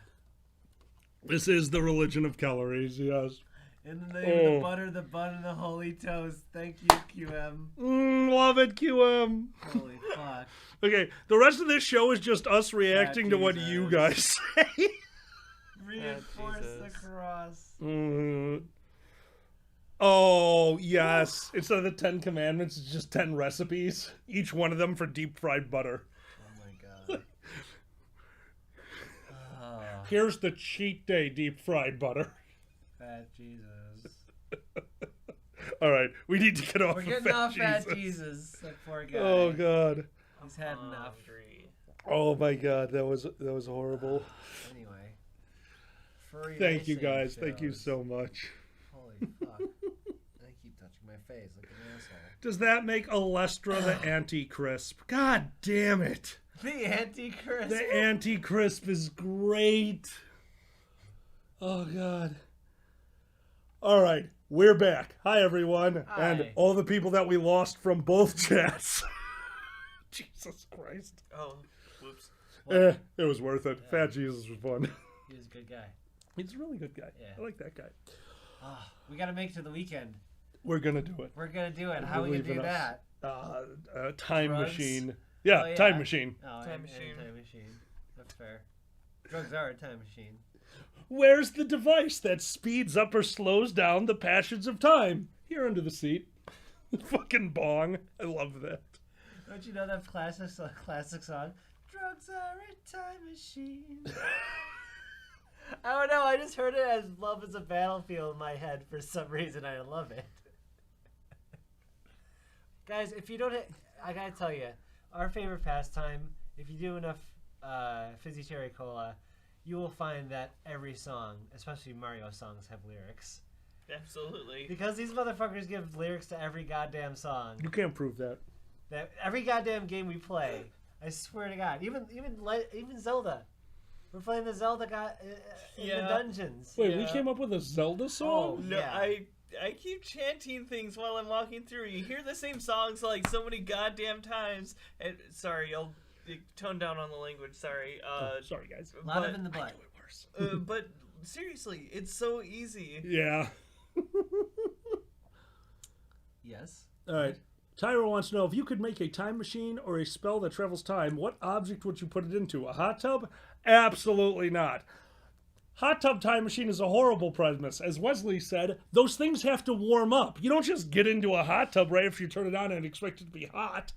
This is the religion of calories, yes. In the name of the butter, the bun, and the holy toast. Thank you, QM. Love it, QM. Holy fuck. Okay, the rest of this show is just us reacting to what you guys say. Reinforce the Jesus. cross. Oh, yes. Instead of the 10 commandments, it's just 10 recipes. Each one of them for deep fried butter. Oh my god. Oh, Here's the cheat day deep fried butter. Fat Jesus. All right, we need to get off We're of getting Fat off Jesus. Fat Jesus. That poor guy. Oh God. He's had enough. Hungry. Oh my God, that was horrible. Anyway. Furry Thank you racing guys. Thank you shows. so much. Holy fuck. I keep touching my face like an asshole. Does that make Alestra the anti-crisp? God damn it. The Antichrist. The anti-crisp is great. Oh God. All right, we're back. Hi everyone, and Hi. all the people that we lost from both chats. Jesus Christ. Oh, whoops. It was worth it. Fat Jesus was fun. He was a good guy. He's a really good guy. Yeah. I like that guy. Oh, we gotta make it to the weekend. We're gonna do it. We're gonna do it. How we Believe gonna do in us. that? Time Drugs? machine. Yeah, Oh, yeah. time machine. Oh, Time and machine. time machine. That's fair. Drugs are a time machine. Where's the device that speeds up or slows down the passions of time? Here under the seat. Fucking bong. I love that. Don't you know that classic song? Drugs are a time machine. I don't know. I just heard it as "Love is a Battlefield" in my head for some reason. I love it. Guys, if you don't, I gotta tell you, our favorite pastime. If you do enough fizzy cherry cola, you will find that every song, especially Mario songs, have lyrics. Absolutely. Because these motherfuckers give lyrics to every goddamn song. You can't prove that. That every goddamn game we play. I swear to God. Even Zelda. We're playing the Zelda in the dungeons. Wait, we came up with a Zelda song? Oh, no, yeah. I keep chanting things while I'm walking through. You hear the same songs like so many goddamn times. And sorry, I'll tone down on the language. Sorry. Sorry, guys. A lot of in the butt. But seriously, it's so easy. Yeah. Yes. All right. Tyro wants to know, if you could make a time machine or a spell that travels time, what object would you put it into? A hot tub? Absolutely not. Hot tub time machine is a horrible premise. As Wesley said, those things have to warm up. You don't just get into a hot tub right after you turn it on and expect it to be hot.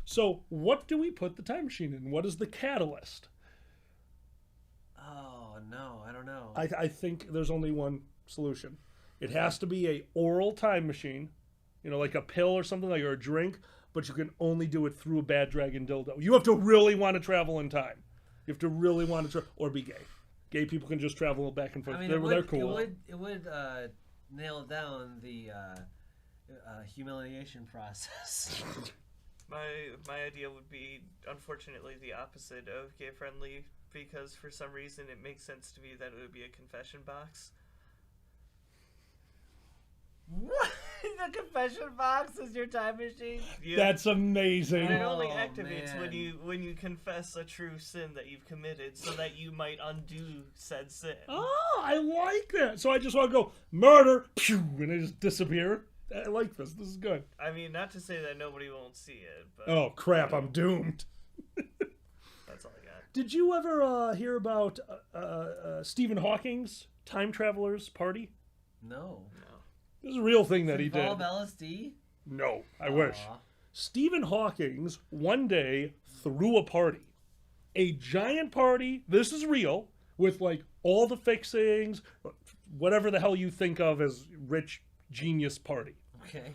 So what do we put the time machine in? What is the catalyst? Oh, no. I don't know. I think there's only one solution. It has to be a oral time machine. You know, like a pill or something, like, or a drink, but you can only do it through a bad dragon dildo. You have to really want to travel in time. You have to really want to or be gay. Gay people can just travel back and forth. I mean, they're cool. It would nail down the humiliation process. My idea would be, unfortunately, the opposite of gay friendly, because for some reason it makes sense to me that it would be a confession box. What? The confession box is your time machine? Yeah. That's amazing. And it only activates when you confess a true sin that you've committed, so that you might undo said sin. Oh, I like that. So I just want to go murder, pew, and I just disappear. I like this. This is good. I mean, not to say that nobody won't see it, but oh crap, I'm doomed. That's all I got. Did you ever hear about Stephen Hawking's time travelers party? No. This is a real thing that he did. Involve LSD? No, I wish. Stephen Hawking's one day threw a party. A giant party, this is real, with like all the fixings, whatever the hell you think of as rich genius party. Okay.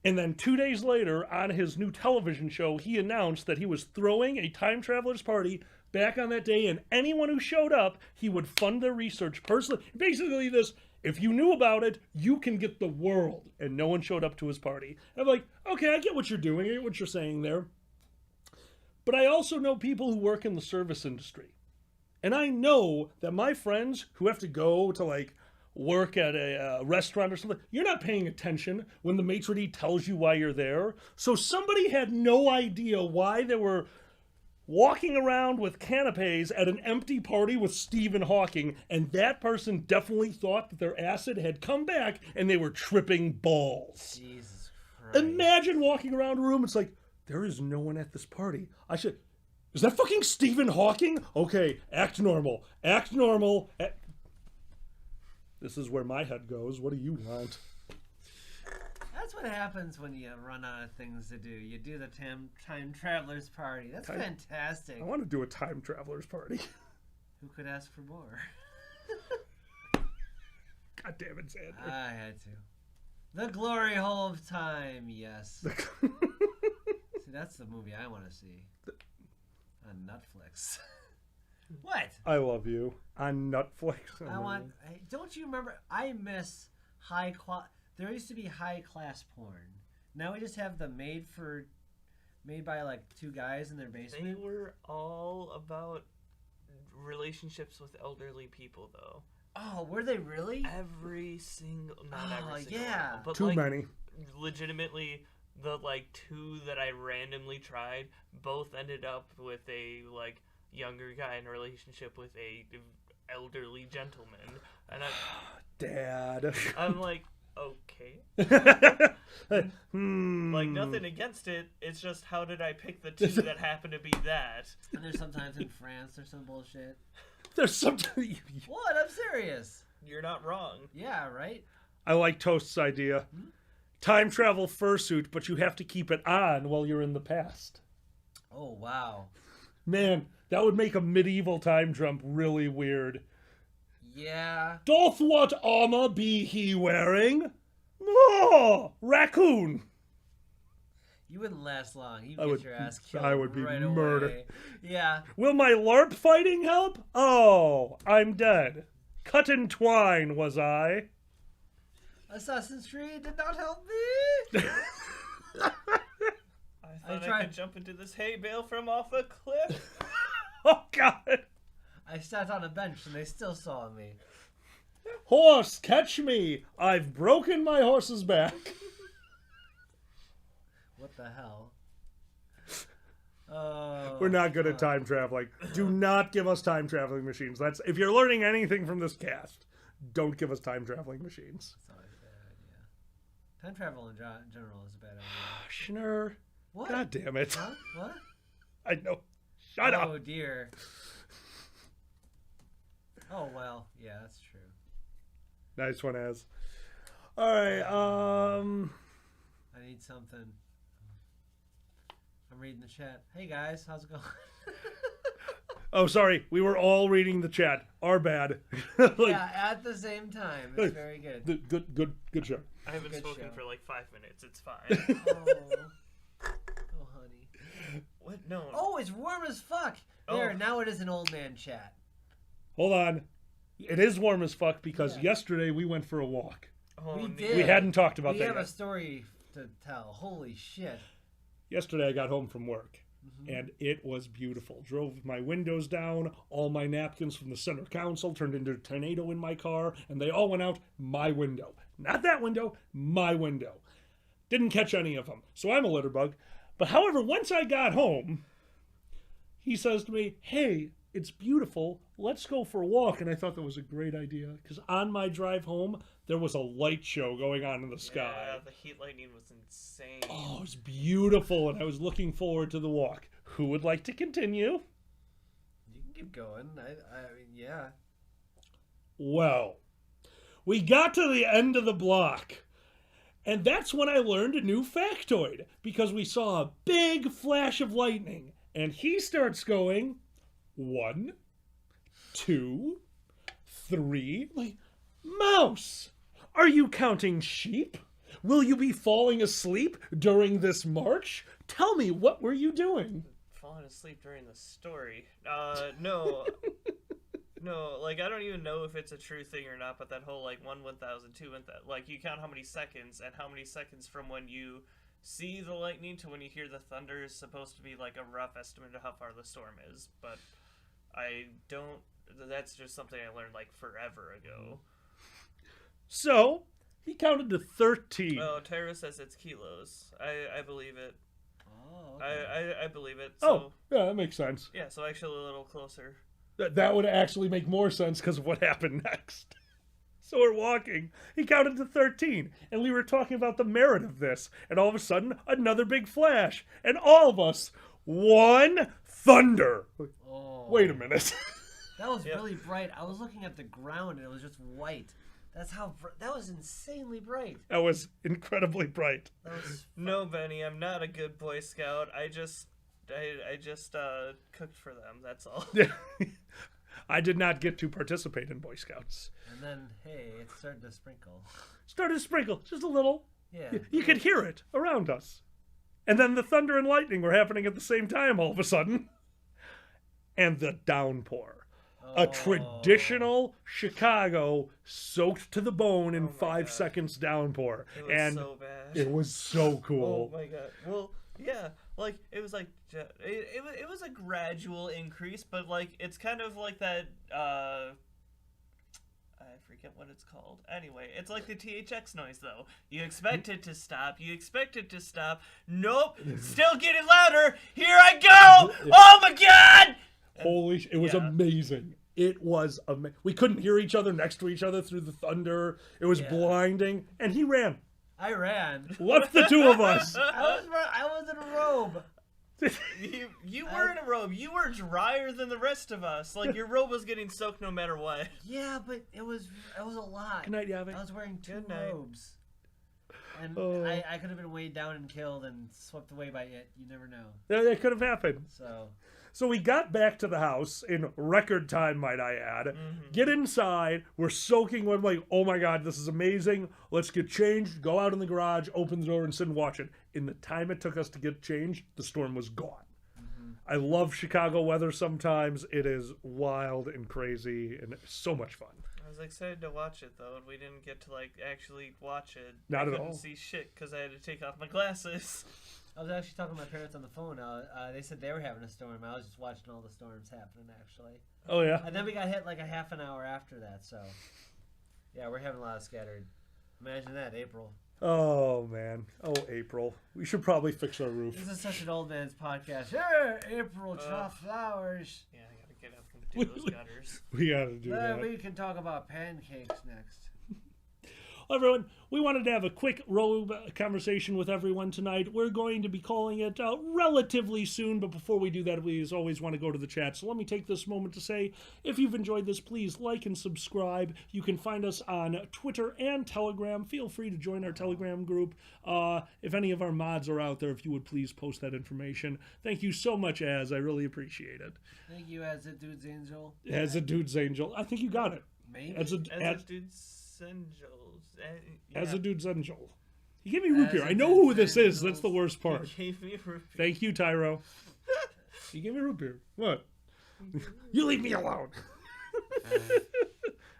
And then 2 days later, on his new television show, he announced that he was throwing a time traveler's party back on that day, and anyone who showed up, he would fund their research personally. Basically this, if you knew about it, you can get the world. And no one showed up to his party. I'm like, okay, I get what you're doing. I get what you're saying there. But I also know people who work in the service industry. And I know that my friends who have to go to like work at a restaurant or something, you're not paying attention when the maitre d' tells you why you're there. So somebody had no idea why they were walking around with canapes at an empty party with Stephen Hawking, and that person definitely thought that their acid had come back and they were tripping balls. Jesus Christ. Imagine walking around a room, it's like, there is no one at this party. Is that fucking Stephen Hawking? Okay, act normal. Act normal. This is where my head goes. What do you want? That's what happens when you run out of things to do. You do the time traveler's party. That's fantastic. I want to do a time traveler's party. Who could ask for more? God damn it, Xander. I had to. The Glory Hole of Time, yes. See, that's the movie I want to see. On Netflix. What? I love you. On Netflix. Don't you remember? I miss there used to be high class porn. Now we just have the made by like two guys in their basement. They were all about relationships with elderly people, though. Oh, were they really? Not every single yeah. one, but too many. Legitimately, the like two that I randomly tried both ended up with a like younger guy in a relationship with a elderly gentleman, and Dad. I'm like, okay. Like, nothing against it. It's just, how did I pick the two that happen to be that? And there's sometimes in France or some bullshit. There's sometimes. What? I'm serious. You're not wrong. Yeah, right? I like Toast's idea. time travel fursuit, but you have to keep it on while you're in the past. Oh, wow. Man, that would make a medieval time jump really weird. Yeah. Doth what armor be he wearing? Oh, raccoon. You wouldn't last long. You'd I get would- your ass killed I would be right murdered. away. Yeah. Will my LARP fighting help? Oh, I'm dead. Cut in twine was I. Assassin's Creed did not help me. I thought I could jump into this hay bale from off a cliff. Oh, God. I sat on a bench and they still saw me. Horse, catch me. I've broken my horse's back. What the hell? Oh, We're not good at time traveling. Do not give us time traveling machines. That's if you're learning anything from this cast, don't give us time traveling machines. That's always a bad idea. Time travel in general is a bad idea. Schnurr. What? God damn it. Huh? What? I know. Shut up. Oh dear. Oh well, yeah, that's true. Nice one, Az. All right. I need something. I'm reading the chat. Hey guys, how's it going? Oh, sorry. We were all reading the chat. Our bad. Like, Yeah, at the same time. It's very good. Good show. I haven't Good spoken show. for like 5 minutes. It's fine. Oh, honey. What? No. Oh, it's warm as fuck. There, now it is an old man chat. Hold on. It is warm as fuck because Yeah. yesterday we went for a walk. Oh, We neat. did. We hadn't talked about We that have yet. a story to tell. Holy shit. Yesterday I got home from work and it was beautiful. Drove my windows down, all my napkins from the center console turned into a tornado in my car, and they all went out my window. Not that window, my window. Didn't catch any of them, so I'm a litter bug. But however, once I got home, he says to me, hey, it's beautiful, let's go for a walk. And I thought that was a great idea, because on my drive home, there was a light show going on in the sky. Yeah, the heat lightning was insane. Oh, it was beautiful, and I was looking forward to the walk. Who would like to continue? You can keep going. I mean, yeah. Well, we got to the end of the block, and that's when I learned a new factoid, because we saw a big flash of lightning, and he starts going, 1, 2, 3, like, mouse, are you counting sheep? Will you be falling asleep during this march? Tell me, what were you doing? Falling asleep during the story. No. No, like, I don't even know if it's a true thing or not, but that whole, like, 1,000, 2, 1,000, like, you count how many seconds, and how many seconds from when you see the lightning to when you hear the thunder is supposed to be, like, a rough estimate of how far the storm is, but I don't, that's just something I learned, like, forever ago. So, he counted to 13. Oh, Tara says it's kilos. I believe it. Oh, okay. I believe it. Oh, So, yeah, that makes sense. yeah, so actually a little closer. That would actually make more sense because of what happened next. So we're walking. He counted to 13, and we were talking about the merit of this, and all of a sudden, another big flash, and all of us, one thunder. Oh. Wait a minute. That was really bright. I was looking at the ground and it was just white. That's how that was insanely bright. That was incredibly bright. That was No, Benny, I'm not a good Boy Scout. I just cooked for them. That's all. I did not get to participate in Boy Scouts. and then hey, it started to sprinkle. Started to sprinkle, just a little. Yeah. You could hear it around us. And then the thunder and lightning were happening at the same time all of a sudden. And the downpour. A traditional Chicago soaked to the bone in 5 God. seconds downpour. It was And so bad. it was so cool. Oh my god. Well, yeah, like it was like it was a gradual increase, but like it's kind of like that. I forget what it's called. Anyway, it's like the THX noise though. You expect it to stop. You expect it to stop. Nope. Still getting louder. Here I go. Oh my god. Holy it was amazing. It was amazing. We couldn't hear each other next to each other through the thunder. It was blinding. And he ran. I ran. Left the two of us. I was in a robe. You were in a robe. You were drier than the rest of us. Like your robe was getting soaked no matter what. Yeah, but it was a lot. Good night, Yavik. I was wearing 2 Good night. robes. And I could have been weighed down and killed and swept away by it. You never know. That could have happened. So we got back to the house in record time, might I add. Get inside. We're soaking wet. I'm like, oh my God, this is amazing. Let's get changed. Go out in the garage, open the door, and sit and watch it. In the time it took us to get changed, the storm was gone. I love Chicago weather sometimes. It is wild and crazy and so much fun. I was excited to watch it, though, and we didn't get to, actually watch it. Not at all. I couldn't see shit because I had to take off my glasses. I was actually talking to my parents on the phone. They said they were having a storm. I was just watching all the storms happening, actually. Oh, yeah? And then we got hit like a half an hour after that, so... Yeah, we're having a lot of scattered. Imagine that, April. Oh, man. Oh, April. We should probably fix our roof. This is such an old man's podcast. Hey, April, drop flowers. Yeah, I gotta get up and do those gutters. We gotta do that. We can talk about pancakes next. Well, everyone, we wanted to have a quick robe conversation with everyone tonight. We're going to be calling it relatively soon, but before we do that, we as always want to go to the chat. So let me take this moment to say, if you've enjoyed this, please like and subscribe. You can find us on Twitter and Telegram. Feel free to join our Telegram group. If any of our mods are out there, if you would please post that information. Thank you so much, Az. I really appreciate it. Thank you, As a Dude's Angel. As a Dude's Angel. I think you got it. Maybe. As a dude's angels. As a Dude's Angel. He gave me root beer. I know who this is. That's the worst part. He gave me root beer. Thank you, Tyro. He gave me root beer. What? You leave me alone.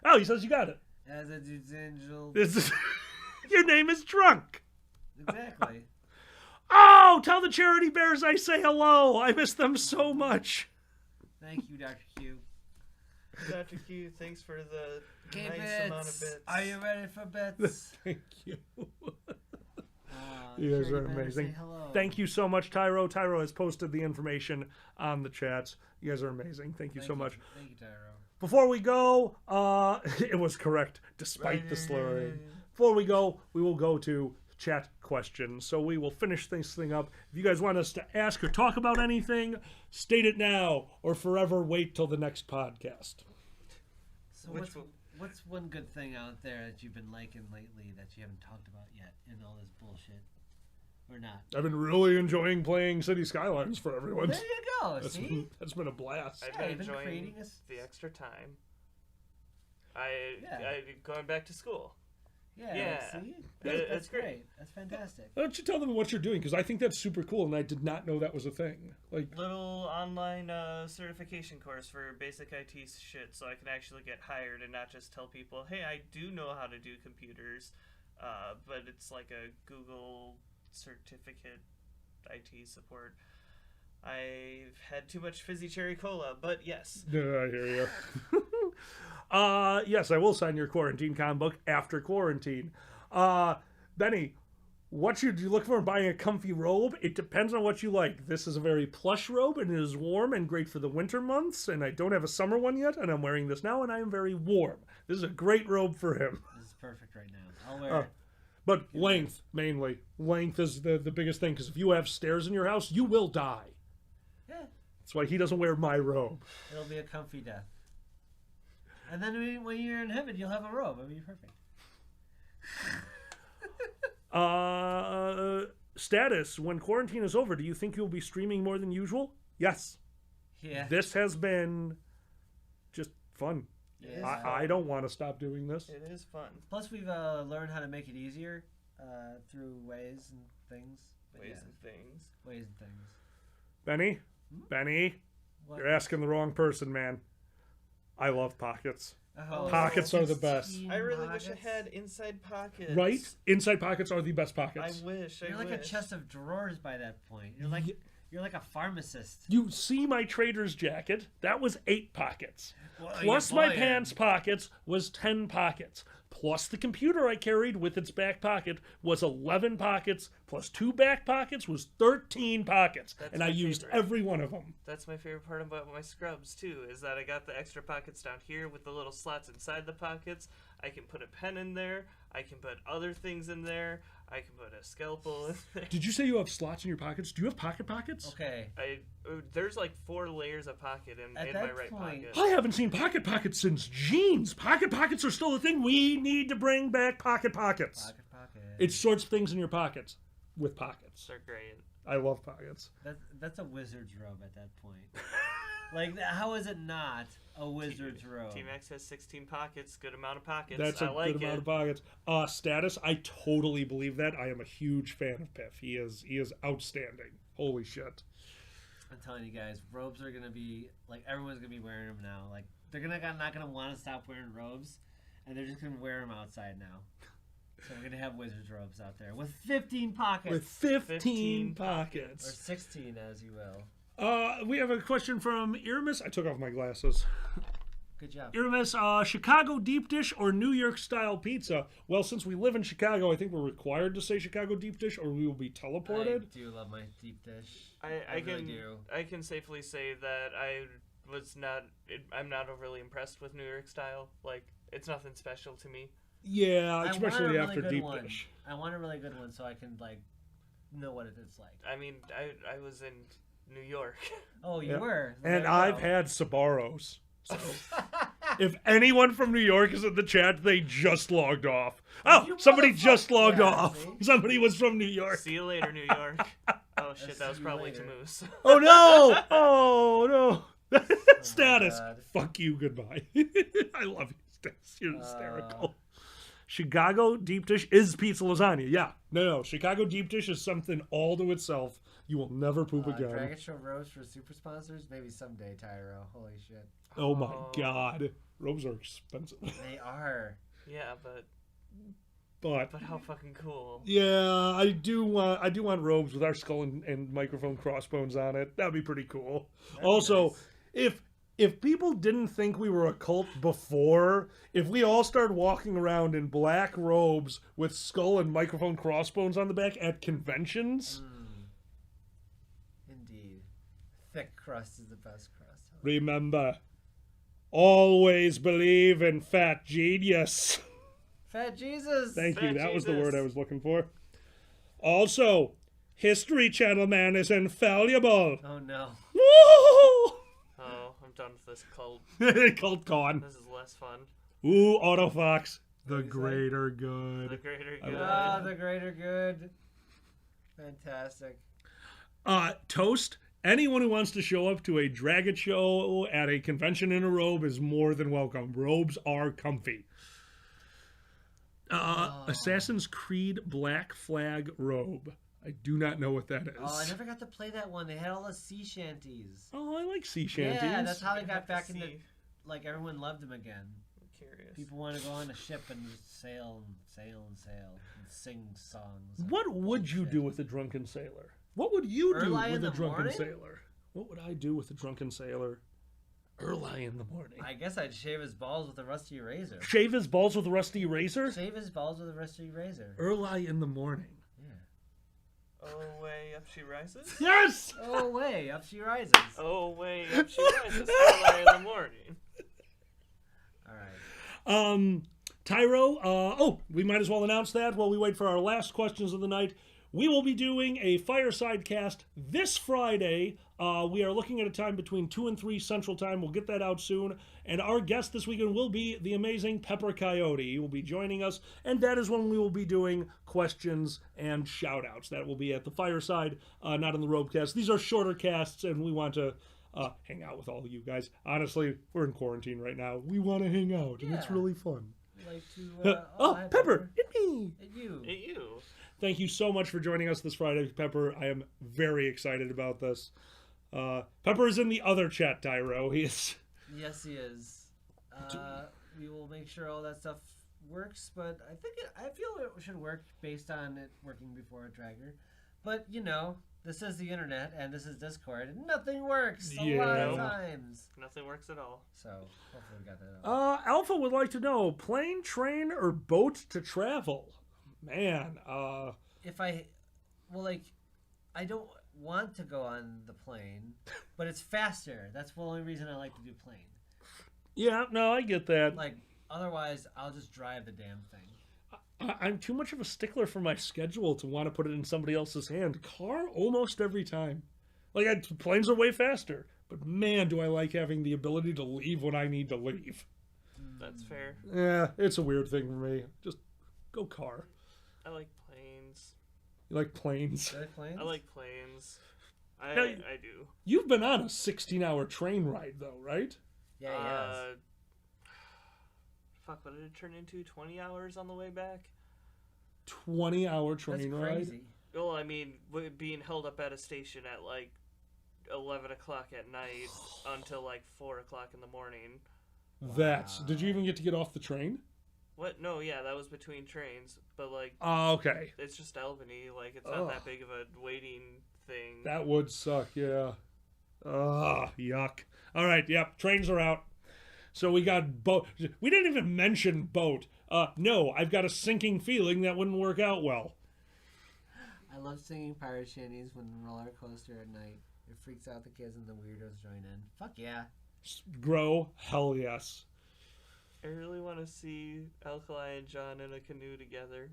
Oh, he says you got it. As a Dude's Angel. Your name is Drunk. Exactly. Oh, tell the charity bears I say hello. I miss them so much. Thank you, Dr. Q. Dr. Q, thanks for the Okay, nice bits. amount of bits. Are you ready for bits? Thank you. You guys are amazing. Thank you so much, Tyro. Tyro has posted the information on the chats. You guys are amazing. Thank you so much. Thank you, Tyro. Before we go, it was correct despite the slurring. Before we go, we will go to chat questions. So we will finish this thing up. If you guys want us to ask or talk about anything, state it now or forever wait till the next podcast. So what's one good thing out there that you've been liking lately that you haven't talked about yet in all this bullshit? Or not? I've been really enjoying playing City Skylines for everyone. There you go, see? That's been a blast. I've been enjoying the extra time. I going back to school. Yeah. See? That's great. That's fantastic. Why don't you tell them what you're doing? Because I think that's super cool, and I did not know that was a thing. Like little online certification course for basic IT shit, so I can actually get hired and not just tell people, "Hey, I do know how to do computers," but it's like a Google certificate IT support. I've had too much fizzy cherry cola, but yes. Yeah, I hear you. Yes, I will sign your quarantine comic book after quarantine. Benny, what should you look for in buying a comfy robe? It depends on what you like. This is a very plush robe, and it is warm and great for the winter months, and I don't have a summer one yet, and I'm wearing this now, and I am very warm. This is a great robe for him. This is perfect right now. I'll wear it. But length, mainly. Length is the biggest thing, because if you have stairs in your house, you will die. Yeah. That's why he doesn't wear my robe. It'll be a comfy death. And then when you're in heaven, you'll have a robe. It'll be perfect. Status, when quarantine is over, do you think you'll be streaming more than usual? Yes. Yeah. This has been just fun. I don't want to stop doing this. It is fun. Plus, we've learned how to make it easier through ways and things. Ways and things. Benny? Benny? What? You're asking the wrong person, man. I love pockets. Oh, Pockets are the best. I really wish I had inside pockets. Right? Inside pockets are the best I pockets. wish. You're like a chest of drawers by that point. You're like a pharmacist. You see my trader's jacket? That was 8 pockets. Well, Plus my pants pockets was 10 pockets. Plus the computer I carried with its back pocket was 11 pockets. Plus 2 back pockets was 13 pockets. And I used every one of them. That's my favorite part about my scrubs, too, is that I got the extra pockets down here with the little slots inside the pockets. I can put a pen in there. I can put other things in there. I can put a scalpel in there. Did you say you have slots in your pockets? Do you have pocket pockets? Okay. There's like 4 layers of pocket in my right pocket. I haven't seen pockets since jeans. Pockets are still a thing. We need to bring back pockets. It sorts things in your pockets with pockets. They're great. I love pockets. That's a wizard's robe at that point. Like, how is it not a wizard's robe? T-Max has 16 pockets. Good amount of pockets. That's a good amount of pockets. Status, I totally believe that. I am a huge fan of Piff. He is outstanding. Holy shit. I'm telling you guys, robes are gonna be like everyone's gonna be wearing them now. Like they're not gonna want to stop wearing robes, and they're just gonna wear them outside now. So we're gonna have wizard's robes out there with 15 pockets. With 15 pockets. Or 16, as you will. We have a question from Irmis. I took off my glasses. Good job. Irmis, Chicago deep dish or New York style pizza? Well, since we live in Chicago, I think we're required to say Chicago deep dish, or we will be teleported. I do love my deep dish. I can safely say that I'm not overly impressed with New York style. Like, it's nothing special to me. Yeah, especially after deep dish. I want a really good one so I can know what it's like. I mean, I was in New York. Oh, you were. And I've had Sbarros. So if anyone from New York is in the chat, they just logged off. Oh, somebody just logged off. See? Somebody was from New York. See you later, New York. Oh shit, that was probably to Moose. Oh no! Oh no! Status. Fuck you. Goodbye. I love you, Status. You're hysterical. Chicago deep dish is pizza lasagna. Yeah. No. Chicago deep dish is something all to itself. You will never poop again. Dragon Show robes for super sponsors? Maybe someday, Tyro. Holy shit. Oh my god. Robes are expensive. They are. Yeah, but how fucking cool. Yeah, I do want robes with our skull and microphone crossbones on it. That'd be pretty cool. That'd also, nice. If people didn't think we were a cult before, if we all started walking around in black robes with skull and microphone crossbones on the back at conventions. Indeed. Thick crust is the best crust. Remember, always believe in Fat Genius. Fat Jesus. Thank you. That was the word I was looking for. Also, History Channel Man is infallible. Oh no. Woo! Oh, I'm done with this cult. Cult gone. This is less fun. Ooh, Autofox. The greater good. The greater good. Ah, the greater good. Fantastic. Toast. Anyone who wants to show up to a Dragon show at a convention in a robe is more than welcome. Robes are comfy. Assassin's Creed Black Flag robe. I do not know what that is. Oh, I never got to play that one. They had all the sea shanties. Oh, I like sea shanties. Yeah, that's how they got back into, everyone loved them again. I'm curious. People want to go on a ship and just sail and sing songs. What would you do with a drunken sailor? What would you do with a drunken sailor? What would I do with a drunken sailor? Early in the morning. I guess I'd shave his balls with a rusty razor. Shave his balls with a rusty razor? Shave his balls with a rusty razor. Early in the morning. Yeah. Oh, way up she rises? Yes! Oh, way up she rises. Oh, way up she rises. Early in the morning. All right. Tyro, we might as well announce that while we wait for our last questions of the night. We will be doing a fireside cast this Friday. We are looking at a time between 2 and 3 Central Time. We'll get that out soon. And our guest this weekend will be the amazing Pepper Coyote. He will be joining us, and that is when we will be doing questions and shout-outs. That will be at the fireside, not in the Robecast. These are shorter casts, and we want to hang out with all of you guys. Honestly, we're in quarantine right now. We want to hang out, and it's really fun. Like to, Pepper, hit me! Hit you. Hit you. Thank you so much for joining us this Friday, Pepper. I am very excited about this. Pepper is in the other chat, Tyro. He is. Yes, he is. We will make sure all that stuff works, but I feel it should work based on it working before a Dragger. But this is the internet and this is Discord, and nothing works a lot of times. Nothing works at all. So hopefully we got that out. Alpha would like to know: plane, train, or boat to travel? Man, I don't want to go on the plane, but it's faster. That's the only reason I like to do plane. Yeah, no, I get that. Otherwise, I'll just drive the damn thing. I'm too much of a stickler for my schedule to want to put it in somebody else's hand. Car, almost every time. Planes are way faster, but man, do I like having the ability to leave when I need to leave. That's fair. Yeah, it's a weird thing for me. Just go car. I like planes. You like planes? I like planes. I do. You've been on a 16-hour train ride, though, right? Yeah, he has. Fuck, what did it turn into? 20 hours on the way back? 20-hour train That's ride? crazy. Well, I mean, being held up at a station at like 11 o'clock at night until like 4 o'clock in the morning. Did you even get to get off the train? What? No, yeah, that was between trains. But like, Oh, okay. it's just Albany. Like, it's not that big of a waiting thing. That would suck, yeah. Yuck. All right, yep, trains are out. So we got boat. We didn't even mention boat. No, I've got a sinking feeling that wouldn't work out well. I love singing pirate shanties when roller coaster at night. It freaks out the kids and the weirdos join in. Fuck yeah. Grow, hell yes. I really want to see Alkali and John in a canoe together.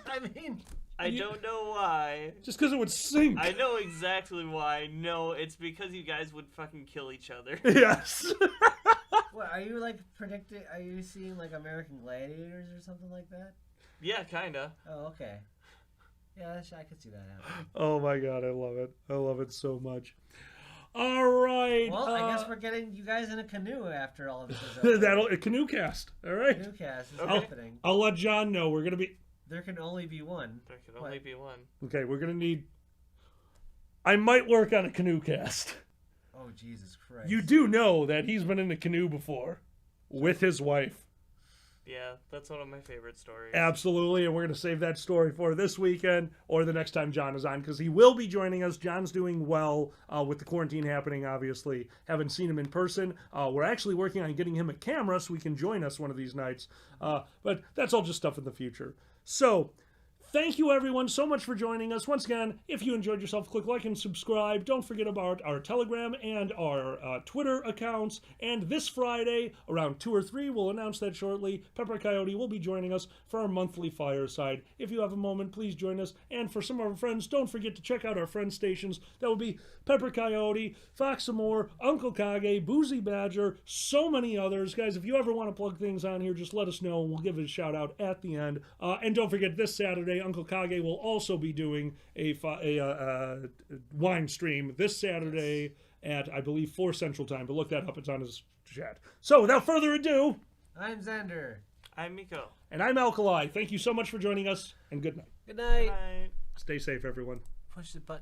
I mean... I don't know why. Just because it would sink. I know exactly why. No, it's because you guys would fucking kill each other. Yes. What, are you like predicting... Are you seeing like American Gladiators or something like that? Yeah, kinda. Oh, okay. Yeah, I could see that happening. Oh my god, I love it. I love it so much. All right. Well, I guess we're getting you guys in a canoe after all of this is over. That'll a canoe cast. All right. Canoe cast is Okay. happening. I'll let John know. We're gonna be. There can only be one. There can only be one. Okay, we're gonna need. I might work on a canoe cast. Oh, Jesus Christ. You do know that he's been in a canoe before with his wife. Yeah, that's one of my favorite stories. Absolutely, and we're going to save that story for this weekend or the next time John is on, because he will be joining us. John's doing well with the quarantine happening, obviously. Haven't seen him in person. We're actually working on getting him a camera so he can join us one of these nights. But that's all just stuff in the future. So, thank you everyone so much for joining us. Once again, if you enjoyed yourself, click like and subscribe. Don't forget about our Telegram and our Twitter accounts. And this Friday, around 2 or 3, we'll announce that shortly, Pepper Coyote will be joining us for our monthly fireside. If you have a moment, please join us. And for some of our friends, don't forget to check out our friend stations. That will be Pepper Coyote, Foxamore, Uncle Kage, Boozy Badger, so many others. Guys, if you ever want to plug things on here, just let us know and we'll give it a shout out at the end. And don't forget, this Saturday, Uncle Kage will also be doing a wine stream this Saturday at, I believe, 4 Central Time. But look that up. It's on his chat. So without further ado, I'm Xander. I'm Miko. and I'm Alkali. Thank you so much for joining us, and good night. Good night. Bye. Stay safe, everyone. Push the button.